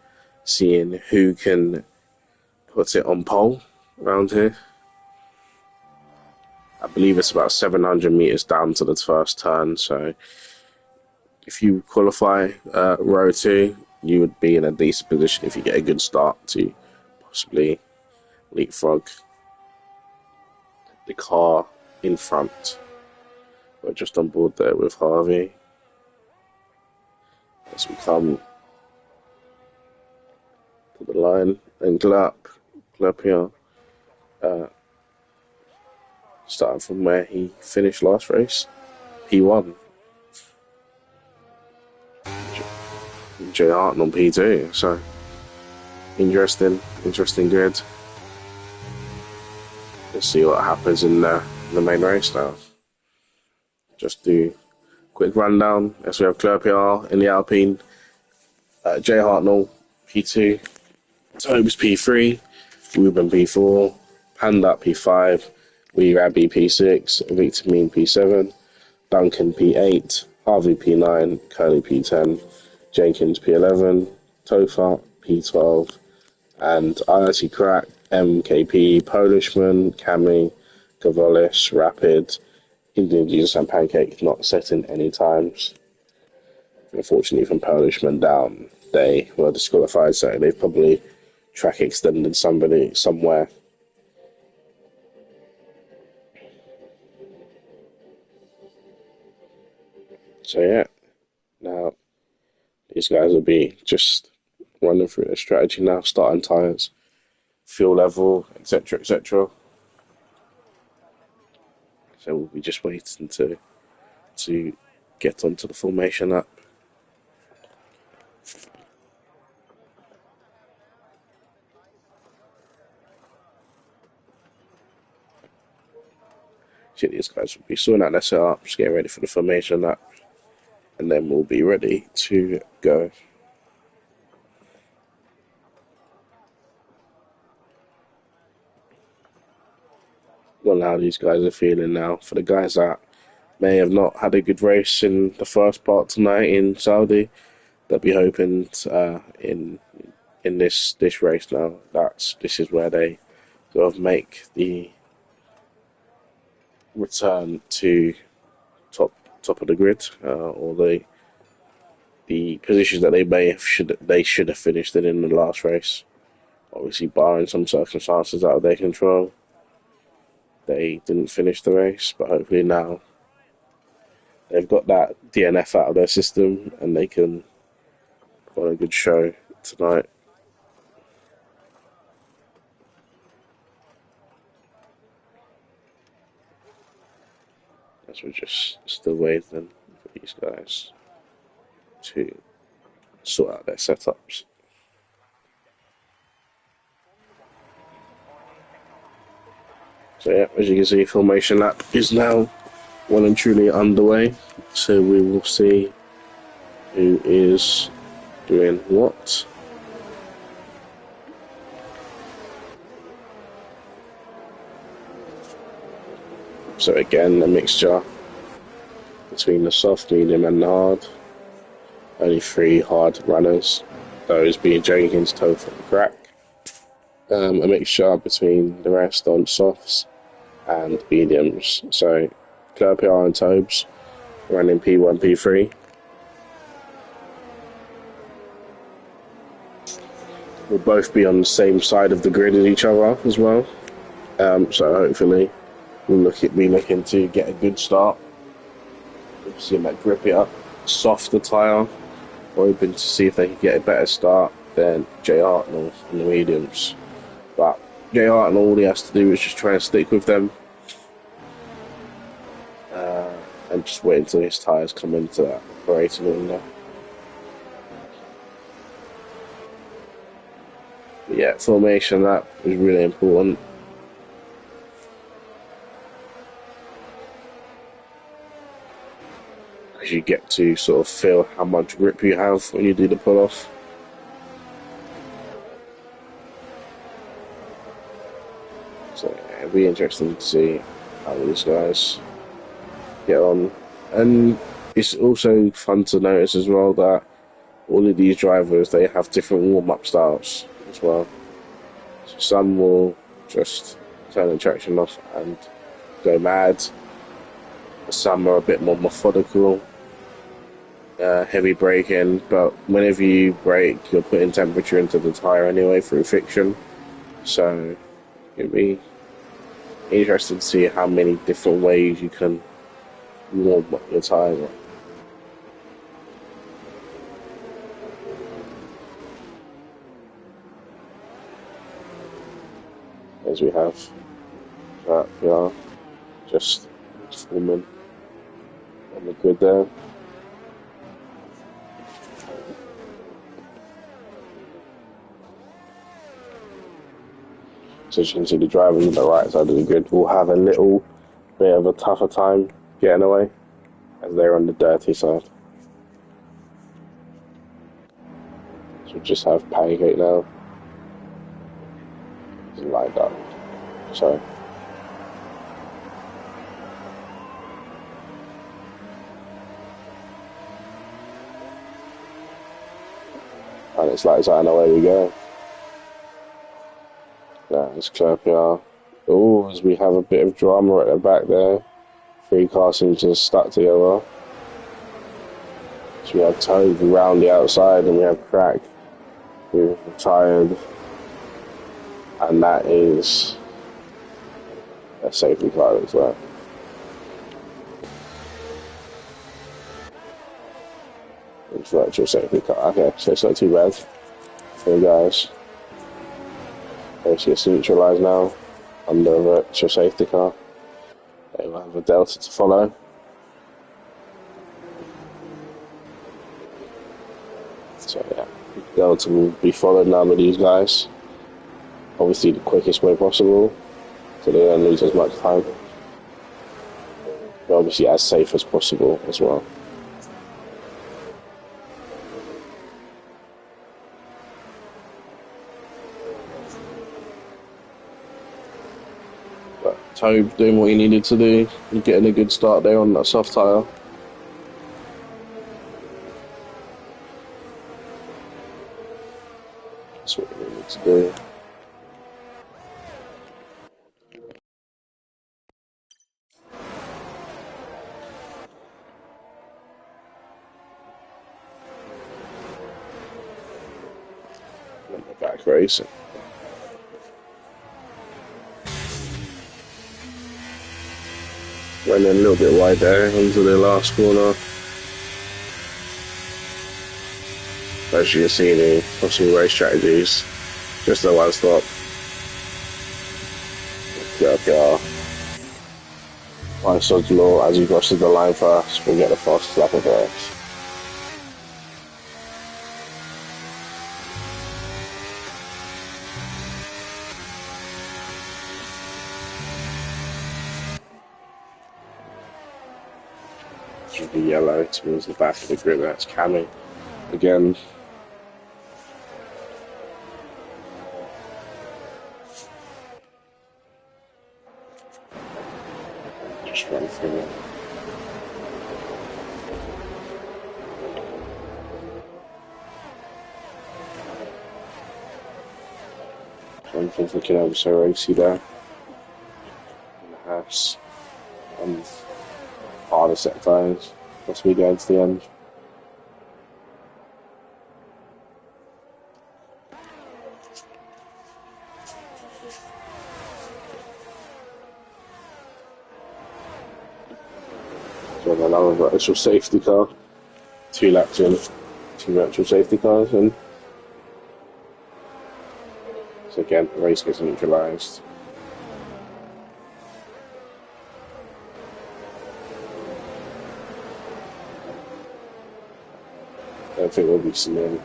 seeing who can put it on pole around here. I believe it's about 700 meters down to the first turn, so if you qualify row 2, you would be in a decent position if you get a good start to possibly leapfrog the car in front. We're just on board there with Harvey as we come to the line, and Glap here, starting from where he finished last race, P1. Jay Harton on P2, so interesting grid. Let's see what happens in the main race now. Just do a quick rundown as we have Clerpier in the Alpine, Jay Hartnell P2, Tobes P3, Ruben P4, Panda P5, Wee Rabbi P6, Victor Mean P7, Duncan P8, Harvey P9, Curly P10, Jenkins P11, Tofa P12, and IRT Crack, MKP, Polishman, Cami, Gavolis, Rapid, Indian Jesus and Pancake not setting any times. Unfortunately, from Polishman down, they were disqualified, so they've probably track extended somebody somewhere. So yeah, now these guys will be just running through their strategy now, starting tyres, fuel level, etc., etc. So we'll be just waiting to get onto the formation app. So these guys will be sorting out their setup, just getting ready for the formation app, and then we'll be ready to go. Well, how these guys are feeling now. For the guys that may have not had a good race in the first part tonight in Saudi, they'll be hoping in this race now. This is where they sort of make the return to top of the grid, or the positions that they should have finished in the last race. Obviously, barring some circumstances out of their control, they didn't finish the race. But hopefully now they've got that DNF out of their system and they can put on a good show tonight. As we're just still waiting for these guys to sort out their setups. So yeah, as you can see, formation lap is now well and truly underway. So we will see who is doing what. So again, a mixture between the soft, medium and the hard. Only 3 hard runners, those being Jenkins, Tofa and Crack. a mixture between the rest on softs and mediums. So Curb PR and Tobes running P1, P3. We'll both be on the same side of the grid as each other as well. So hopefully we'll be looking to get a good start. See them at grippier, softer tyre. Hoping to see if they can get a better start than Jay Hartnell in the mediums. But Jay Hartnell, all he has to do is just try and stick with them and just wait until his tyres come into that operating window. But yeah, formation that is really important. Because you get to sort of feel how much grip you have when you do the pull off. So yeah, it'll be interesting to see how these guys get on. And it's also fun to notice as well that all of these drivers, they have different warm-up styles as well. So some will just turn the traction off and go mad. Some are a bit more methodical, heavy braking, but whenever you brake, you're putting temperature into the tyre anyway through friction. So it'll be interesting to see how many different ways you can warm up your tyre. As we have that, we are just forming on the grid there. So as you can see, the drivers on the right side of the grid will have a little bit of a tougher time getting away as they're on the dirty side. So we just have Pancake now. It's lined up. So and it's like that, and away we go. Yeah, it's Curb PR. Oh, as we have a bit of drama at the back there. Three cars seem to stuck together. So we have Toad round the outside and we have Crack who retired. And that is a safety car as well. It's virtual safety car. Okay, so it's not too bad. Hey guys. It's neutralised now under a virtual safety car. They will have a Delta to follow. So yeah, Delta will be followed now by these guys. Obviously the quickest way possible, so they don't lose as much time. But obviously as safe as possible as well. But Tobe doing what he needed to do, and getting a good start there on that soft tyre. That's what we need to do. And we're back racing. Went in a little bit wide there into the last corner. As you can see, the possible race strategies, just the one stop. CRL. By Sod's law, as he crosses the line first, we'll get the fastest lap of the race. Should be yellow towards the back of the grid. That's Cammy again. Just run through it. Everything's looking ever so racy there in the house. And harder set tires as we go to the end. So another virtual safety car. 2 laps in, 2 virtual safety cars in. So again, the race gets neutralised. I don't think we'll be seeing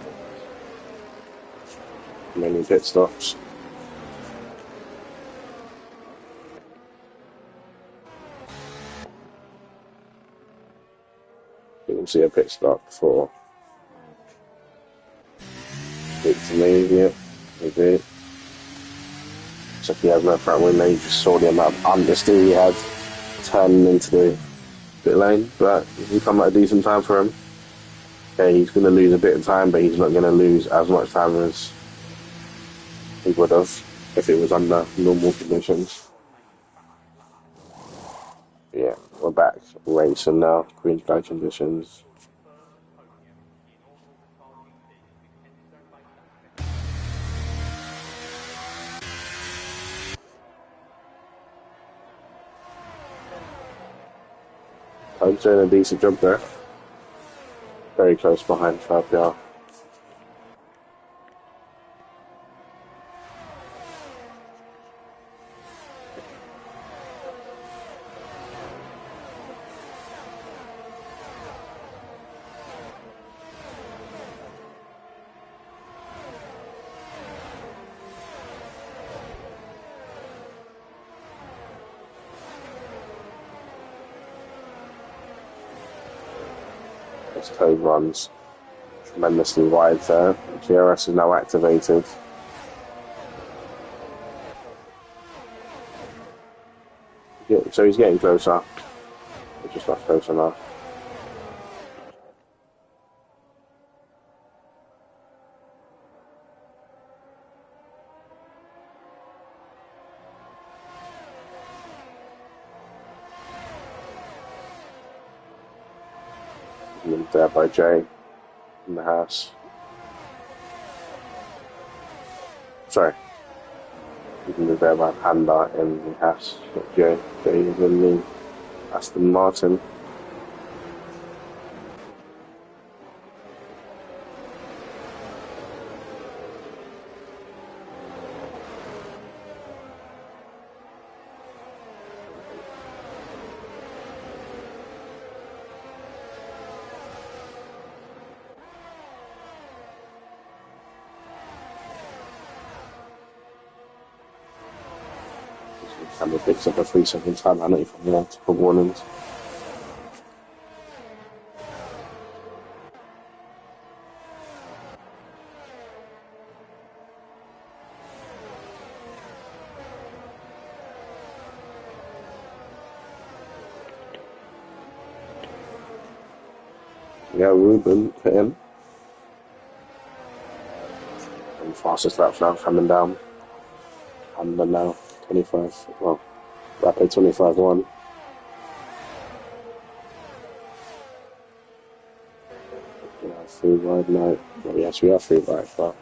many pit stops. We'll see a pit stop for intermediate. We do. So if he has no front wing, you just saw the amount of understeer he had turning into the pit lane. But if you come at a decent time for him, okay, he's going to lose a bit of time, but he's not going to lose as much time as he would have if it was under normal conditions. Yeah, we're back racing now, green sky conditions. I'm doing a decent job there. Very close behind Fabio. This code runs tremendously wide there. GRS is now activated. Yeah, so he's getting closer. It's just not close enough. And there by Jay in the house. Sorry. Even there by Panda in the house. Not Jay. Jay is in the Aston Martin. Camera picks up a 3-second time penalty from multiple warnings. Yeah, Ruben put in. And fastest laps now coming down. And now 25, well, rapid 25-1. Yeah, 3 wide now. Well, yes, we are 3 wide, but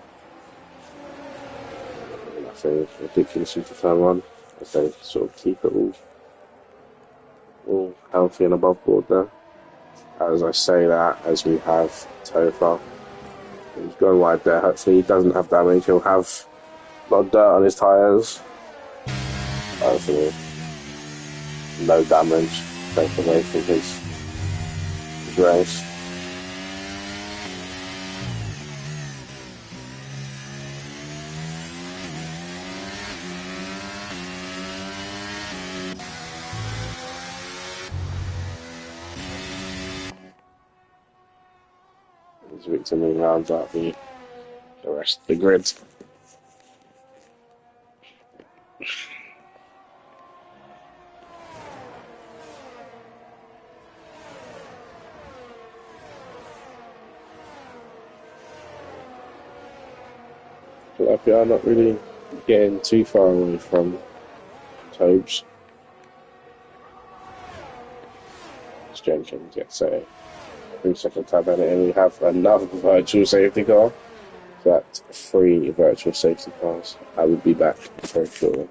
I think it's ridiculously to turn on if they sort of keep it all healthy and above board there. As I say that, as we have Topher, he's going wide there. Hopefully he doesn't have damage. He'll have a lot of dirt on his tyres. Hopefully no damage. Take away from his race. As Victor Moon rounds out the rest of the grid. FPR not really Getting too far away from Tobes. Jenkins gets a 3 second time at it, and we have another virtual safety car. So that's 3 virtual safety cars. I will be back very shortly.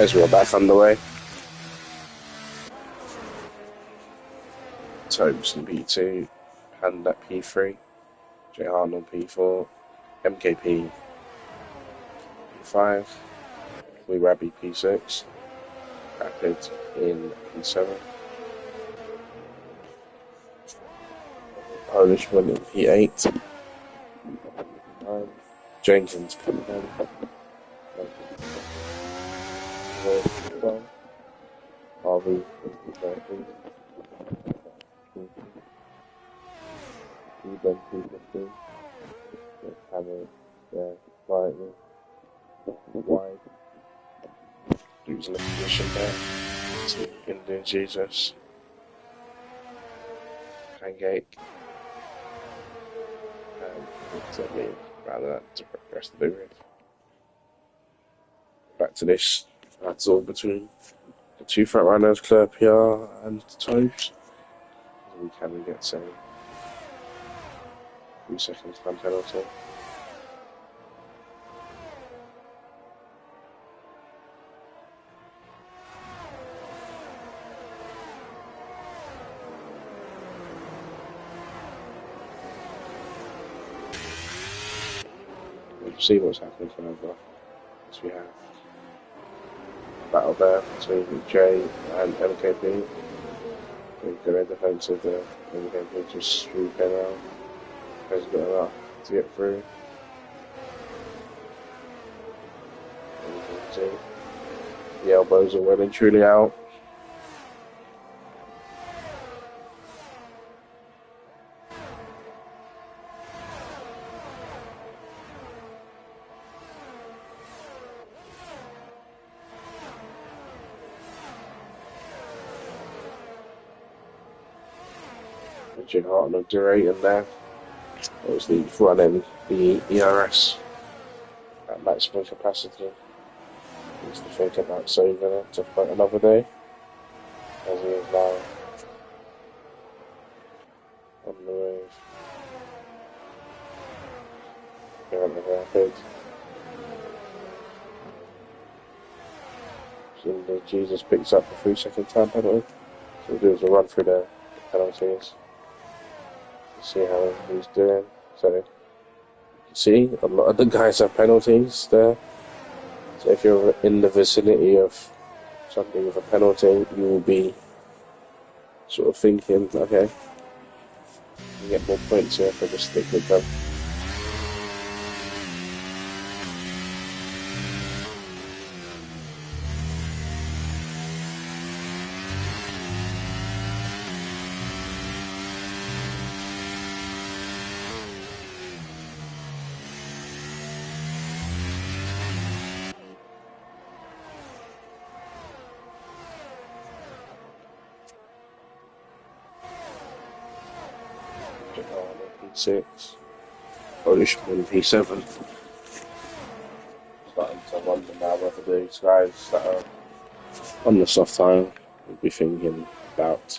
As we're back underway, Tobes in P2, Panda P3, J Hart on P4, MKP P5, We Rabby P6, Rapid in P7, Polishman in P8, Jenkins coming in, Harvey in P13, Eben P15, Hammer there slightly wide, losing the position there to Indian Jesus, Pancake, and to me rather than to the rest of the grid. Back to this battle between the two front runners, Claire PR and Tobes. We can get a 3 seconds time penalty. We'll see what's happening further as we have a battle there between Jay and MKP. We're going to defensive there. MKP just swooping around. Has got enough to get through. The elbows are well and truly out. Richard Hart and Durate in there. Obviously running the ERS at maximum capacity. Needs to think about saving it to fight another day, as he is now on the move. Here on the rapid. So Jesus picks up the 3 second time penalty. So we'll do is a run through the penalties. See how he's doing. So you can see a lot of the guys have penalties there. So if you're in the vicinity of something with a penalty, you will be sort of thinking, okay, you get more points here if I just stick with them. P6, Polishman P7. Starting to wonder now whether these guys that are on the soft tire will be thinking about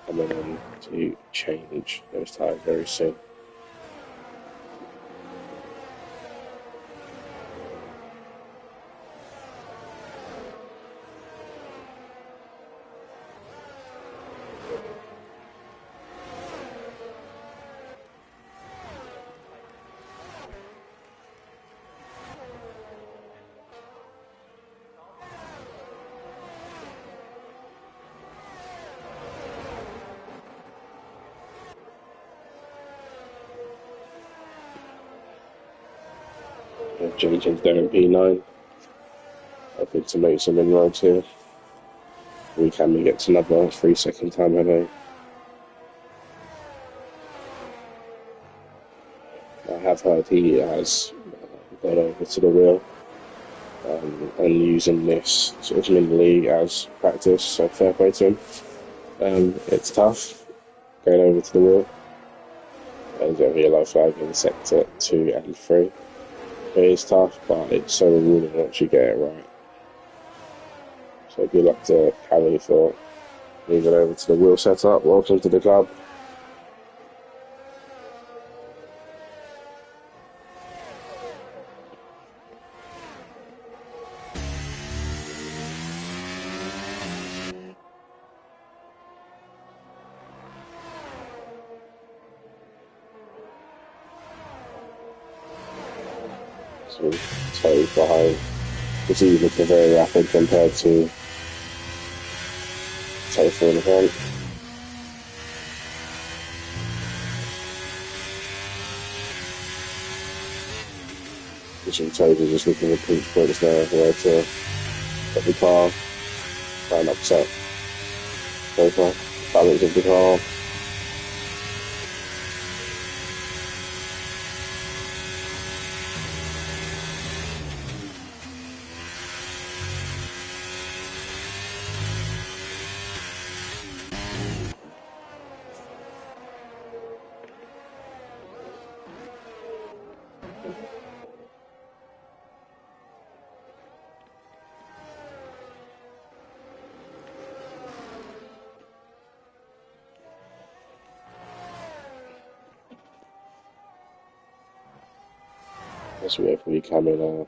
coming in to change those tires very soon. Jenkins there in P9. Hoping to make some inroads here. We can get to another 3-second time limit. I have heard he has got over to the wheel and using this sort of mini league as practice, so fair play to him. It's tough going over to the wheel. There's a yellow flag in sector 2 and 3. It is tough, but it's so rewarding once you get it right. So good luck to Callie for moving over to the wheel setup. Welcome to the club. So toe behind. It's even looking very rapid compared to toe 4 in the front. Pushing toes are just looking at pinch points now where to get the car, try and upset Joker, balance of the car. This way if we come in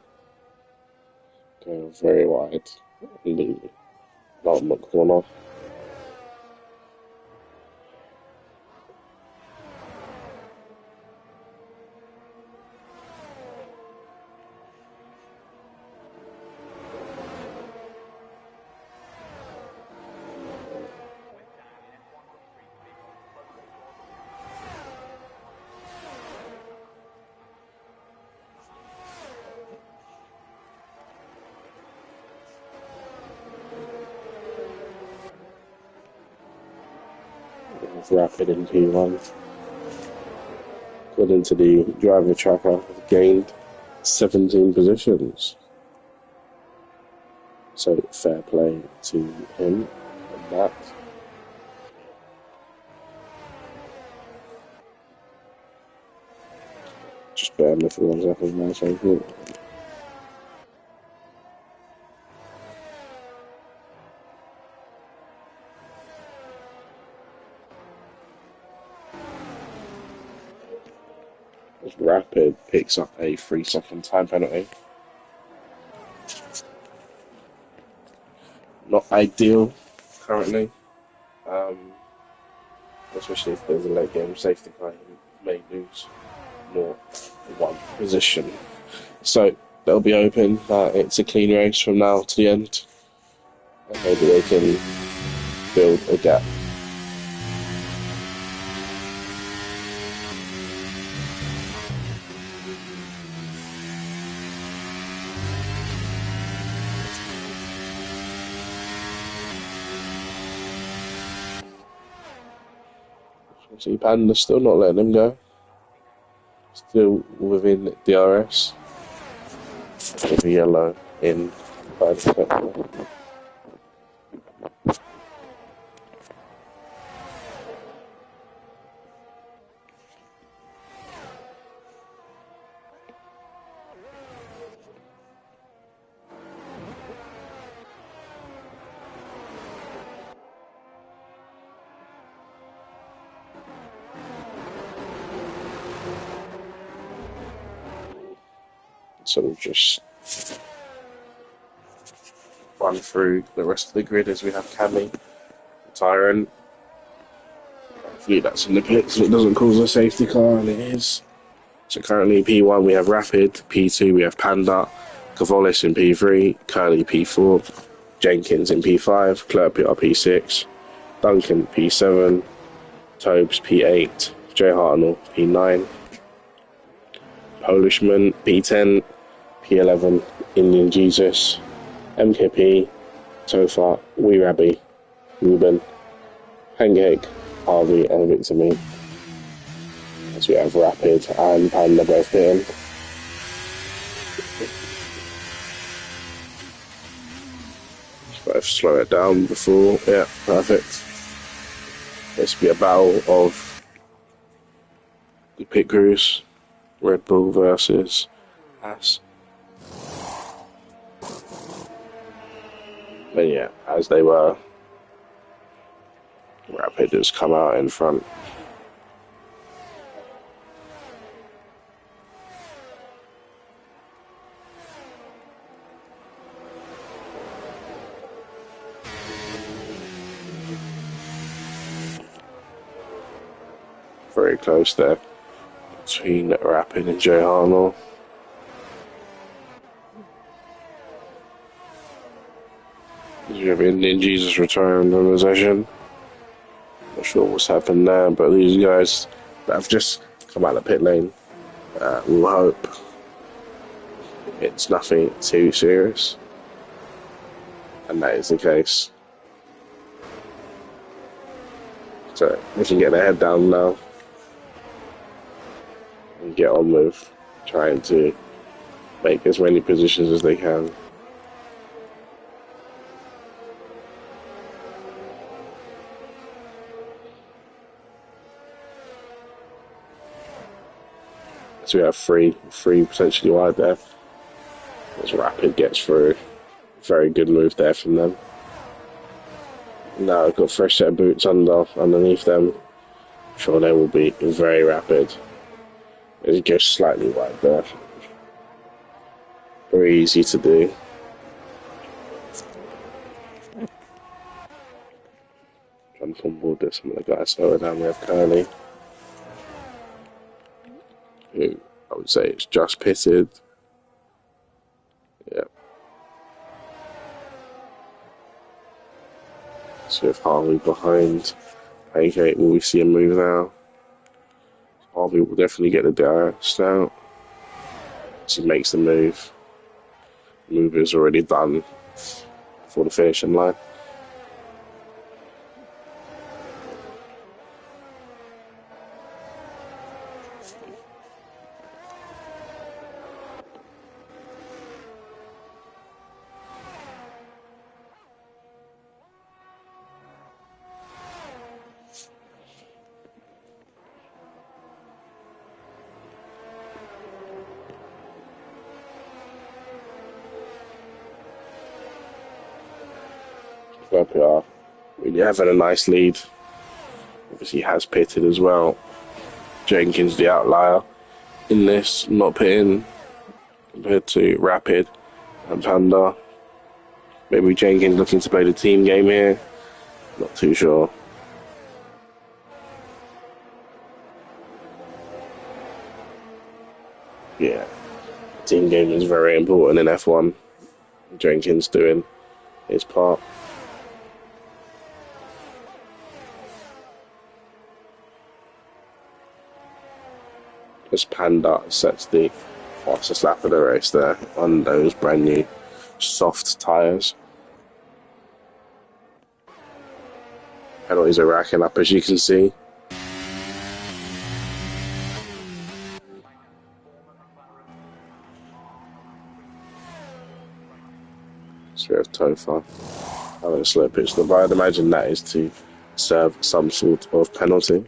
going very wide in the bottom corner. Rapid in P1. According to the driver tracker, gained 17 positions. So fair play to him on that. Just bear me for 1 second now, so good. Rapid picks up a 3-second time penalty. Not ideal currently, especially if there's a late game safety car, you may lose more than 1 position. So they'll be open. It's a clean race from now to the end, and maybe they can build a gap. See, Panda's still not letting him go. Still within DRS. With the yellow in by the sector. So we'll just run through the rest of the grid as we have Cammy, Tyrant. Hopefully that's in the pits so it doesn't cause a safety car, and it is. So currently in P1 we have Rapid, P2 we have Panda, Cavolis in P3, Curly P4, Jenkins in P5, Clerpier P6, Duncan P7, Tobes P8, Jay Hartnell P9, Polishman P10, P11, Indian Jesus, MKP, Tofa, Wee Rabbi, Ruben, Pancake, Harvey, and Victor Me. As we have Rapid and Panda both hitting. Both slow it down before. Yeah, perfect. This will be a battle of the pit crews. Red Bull versus Haas. But yeah, as they were, Rapid has come out in front. Very close there between Rapid and Jay Harnell. You have Indian Jesus returned on possession. Not sure what's happened there, but these guys that have just come out of the pit lane, we'll hope it's nothing too serious. And that is the case. So we can get their head down now and get on with trying to make as many positions as they can. So we have three potentially wide there. As Rapid gets through. Very good move there from them. Now I've got a fresh set of boots underneath them. I'm sure they will be very rapid. It goes slightly wide there. Very easy to do. Jump on board with some of the guys lower down. We have Curly, who I would say is just pitted. Yeah. So if Harvey behind AK, will we see a move now? Harvey will definitely get the DRS out. As he makes the move. The move is already done for the finishing line. Well, really having a nice lead. Obviously has pitted as well. Jenkins the outlier in this, not pitting compared to Rapid and Panda. Maybe Jenkins looking to play the team game here. Not too sure. Yeah, team game is very important in F1. Jenkins doing his part. As Panda sets the fastest lap of the race there on those brand new soft tyres. Penalties are racking up, as you can see. So we have Tofa having a slow pitch. But I'd imagine that is to serve some sort of penalty.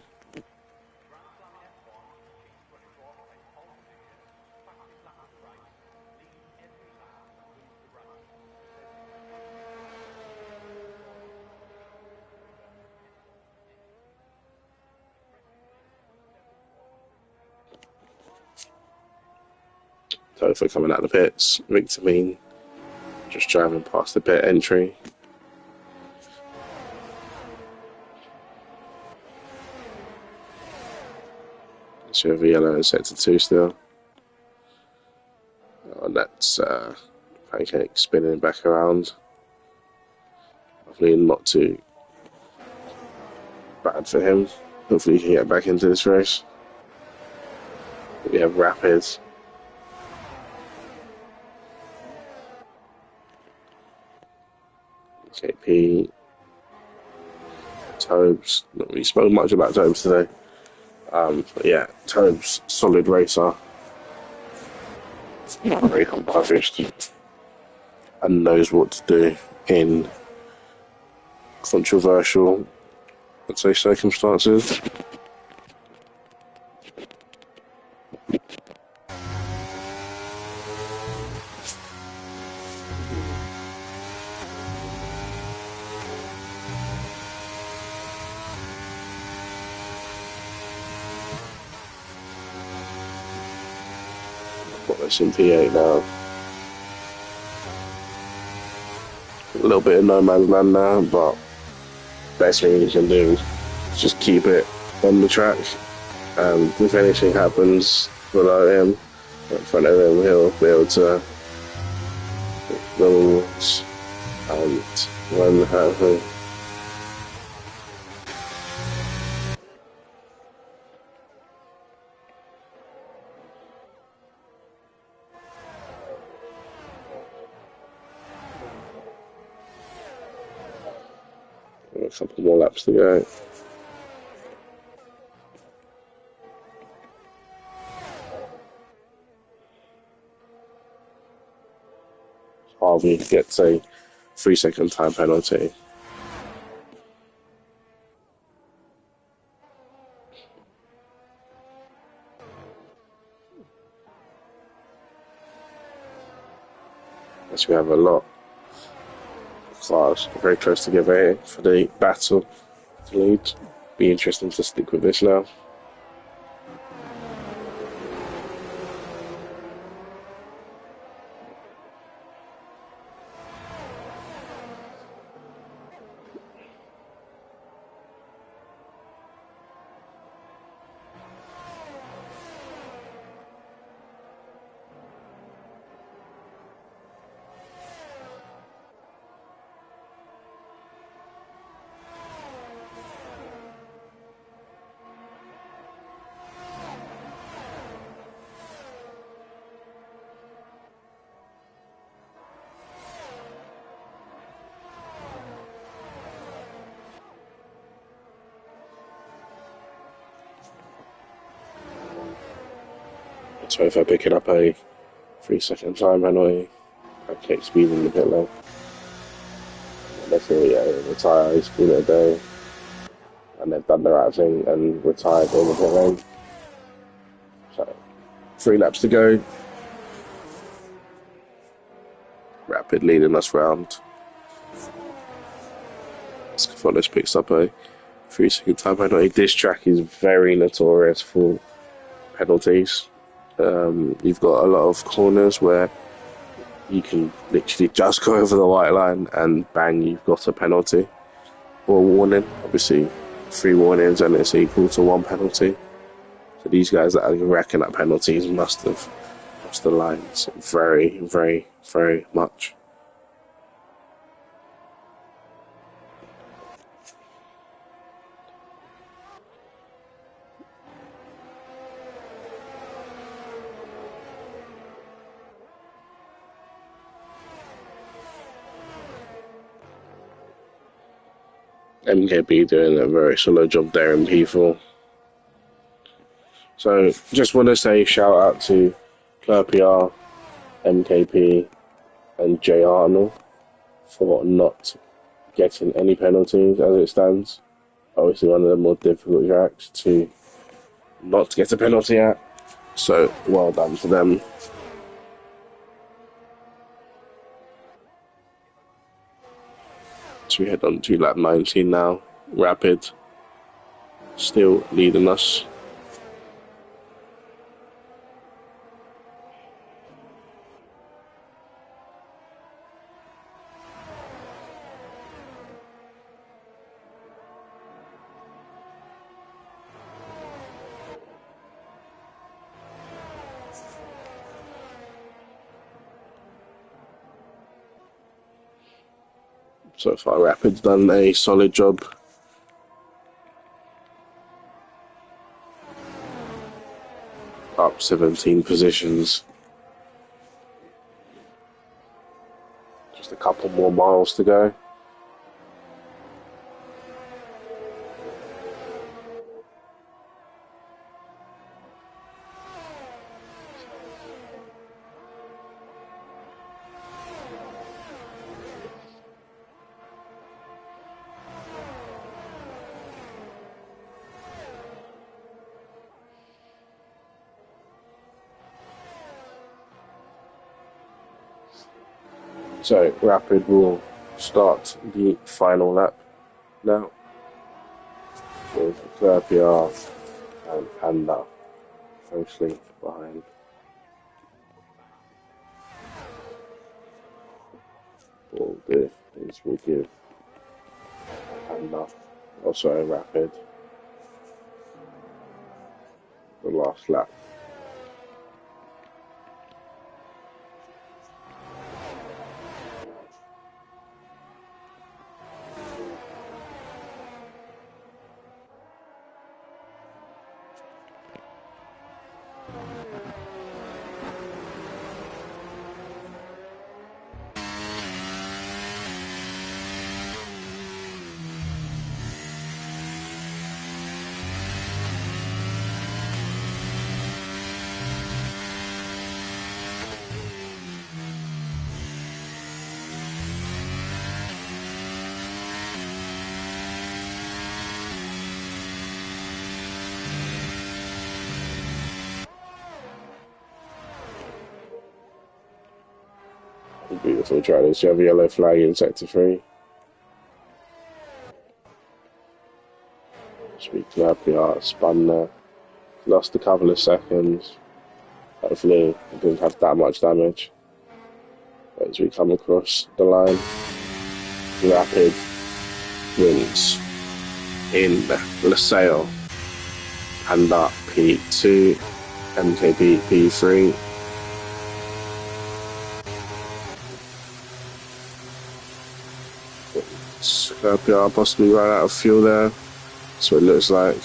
Tofa coming out of the pits. Victor Mean just driving past the pit entry. So we have yellow in sector 2 still. And that's Pancake spinning back around. Hopefully not too bad for him. Hopefully he can get back into this race. We have Rapids. MKP, Tobes. Not really spoke much about Tobes today. But yeah, Tobes, solid racer, very accomplished, and knows what to do in controversial, I'd say, circumstances. Got this in P8 now. A little bit of no man's land now, but best thing you can do is just keep it on the track. If anything happens below him, in front of him, he'll be able to the rules and when happening. A couple more laps to go. Harvey gets a 3-second time penalty. As we have a lot of cars very close together here for the battle to lead. Be interesting to stick with this now. So if I pick it up a 3-second time penalty, I take speed in the pit lane. Let's retire, he's called it a day. And they've done the right thing and retired in the pit lane. So 3 laps to go. Rapid leading us round. Scafonis picks up a 3-second time penalty. This track is very notorious for penalties. You've got a lot of corners where you can literally just go over the white line and bang, you've got a penalty or a warning. Obviously, 3 warnings and it's equal to 1 penalty. So these guys that are racking up penalties must have crossed the lines very, very, very much. MKB doing a very solid job there in P4. So just want to say shout out to Clerpiar, MKP and J Arnold for not getting any penalties as it stands. Obviously one of the more difficult tracks to not get a penalty at. So well done to them. So we head on to lap 19 now. Rapid still leading us. So far, Rapid's done a solid job. Up 17 positions. Just a couple more miles to go. So Rapid will start the final lap now with PR and Panda closely behind. All the things will give Panda, also Rapid, the last lap. Beautiful drivers. You have a yellow flag in sector 3. Speak to PR, spun there. Lost a couple of seconds. Hopefully it didn't have that much damage. But as we come across the line, Rapid wins in LaSalle. Panda P2, MKP P3. PR possibly ran out of fuel there. That's what it looks like.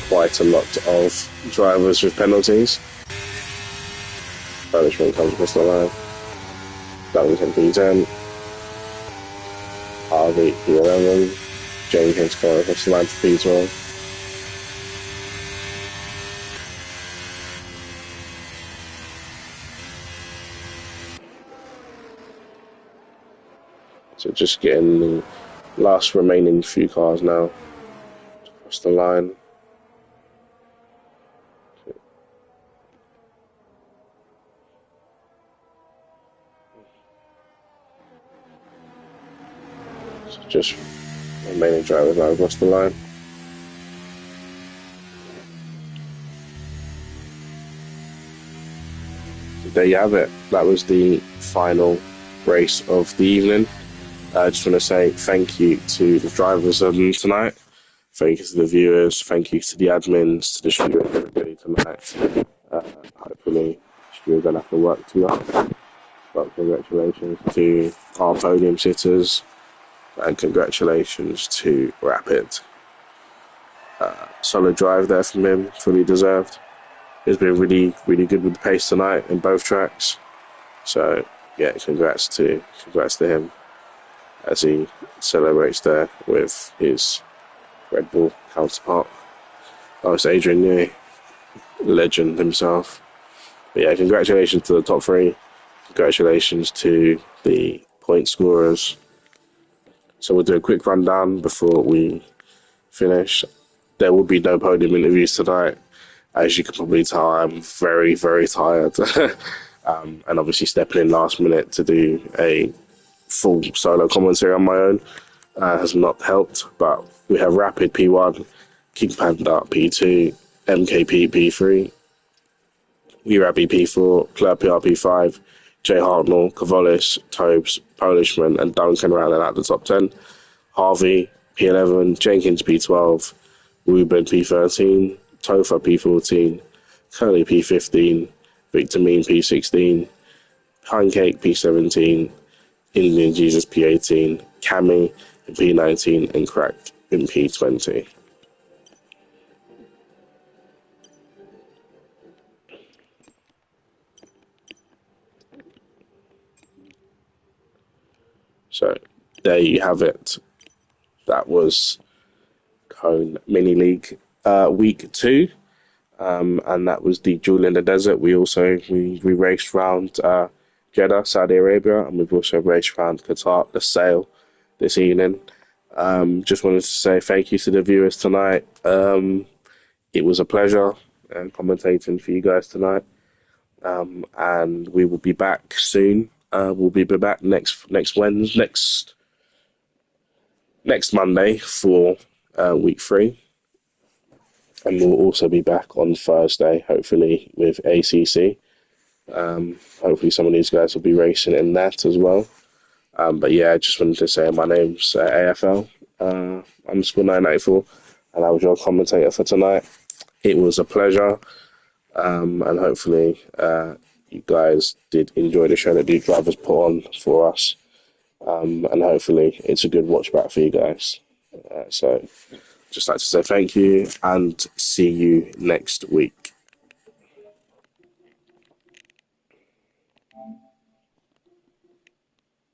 Quite a lot of drivers with penalties. Punishment comes across the line. Darlington P10. Harvey P11. Jenkins coming across the line for P12. So just getting the last remaining few cars now across the line. So just remaining drivers now across the line. So there you have it. That was the final race of the evening. I just want to say thank you to the drivers tonight. Thank you to the viewers. Thank you to the admins, to the studio, everybody tonight. Hopefully, we're going to have to work too hard. But congratulations to our podium sitters, and congratulations to Rapid. Solid drive there from him, fully deserved. He's been really, really good with the pace tonight in both tracks. So yeah, congrats to him as he celebrates there with his Red Bull counterpart. Oh, it's Adrian Newey, legend himself. But yeah, congratulations to the top 3. Congratulations to the point scorers. So we'll do a quick rundown before we finish. There will be no podium interviews tonight. As you can probably tell, I'm very, very tired. And obviously stepping in last minute to do a full solo commentary on my own has not helped. But we have Rapid P1, King Panda P2, MKP P3, Urabi P4, Claire PR P5, Jay Hartnell, Kavolis, Tobes, Polishman, and Duncan rounding out the top 10. Harvey P11, Jenkins P12, Ruben P13, Tofa P14, Curly P15, Victor Mean P16, Pancake P17, Indian Jesus P18, Cammy in P19, and Crack in P20. So there you have it. That was Cone Mini League week 2. And that was the Jewel in the Desert. We raced around Jeddah, Saudi Arabia, and we've also raced around Qatar, the Sale, this evening. Just wanted to say thank you to the viewers tonight. It was a pleasure commentating for you guys tonight. And we will be back soon. We'll be back next Wednesday, next Monday for week 3, and we'll also be back on Thursday, hopefully with ACC. Hopefully, some of these guys will be racing in that as well. But yeah, I just wanted to say my name's AFL underscore 994, and I was your commentator for tonight. It was a pleasure, and hopefully, you guys did enjoy the show that the drivers put on for us. And hopefully, it's a good watch back for you guys. So, just like to say thank you and see you next week.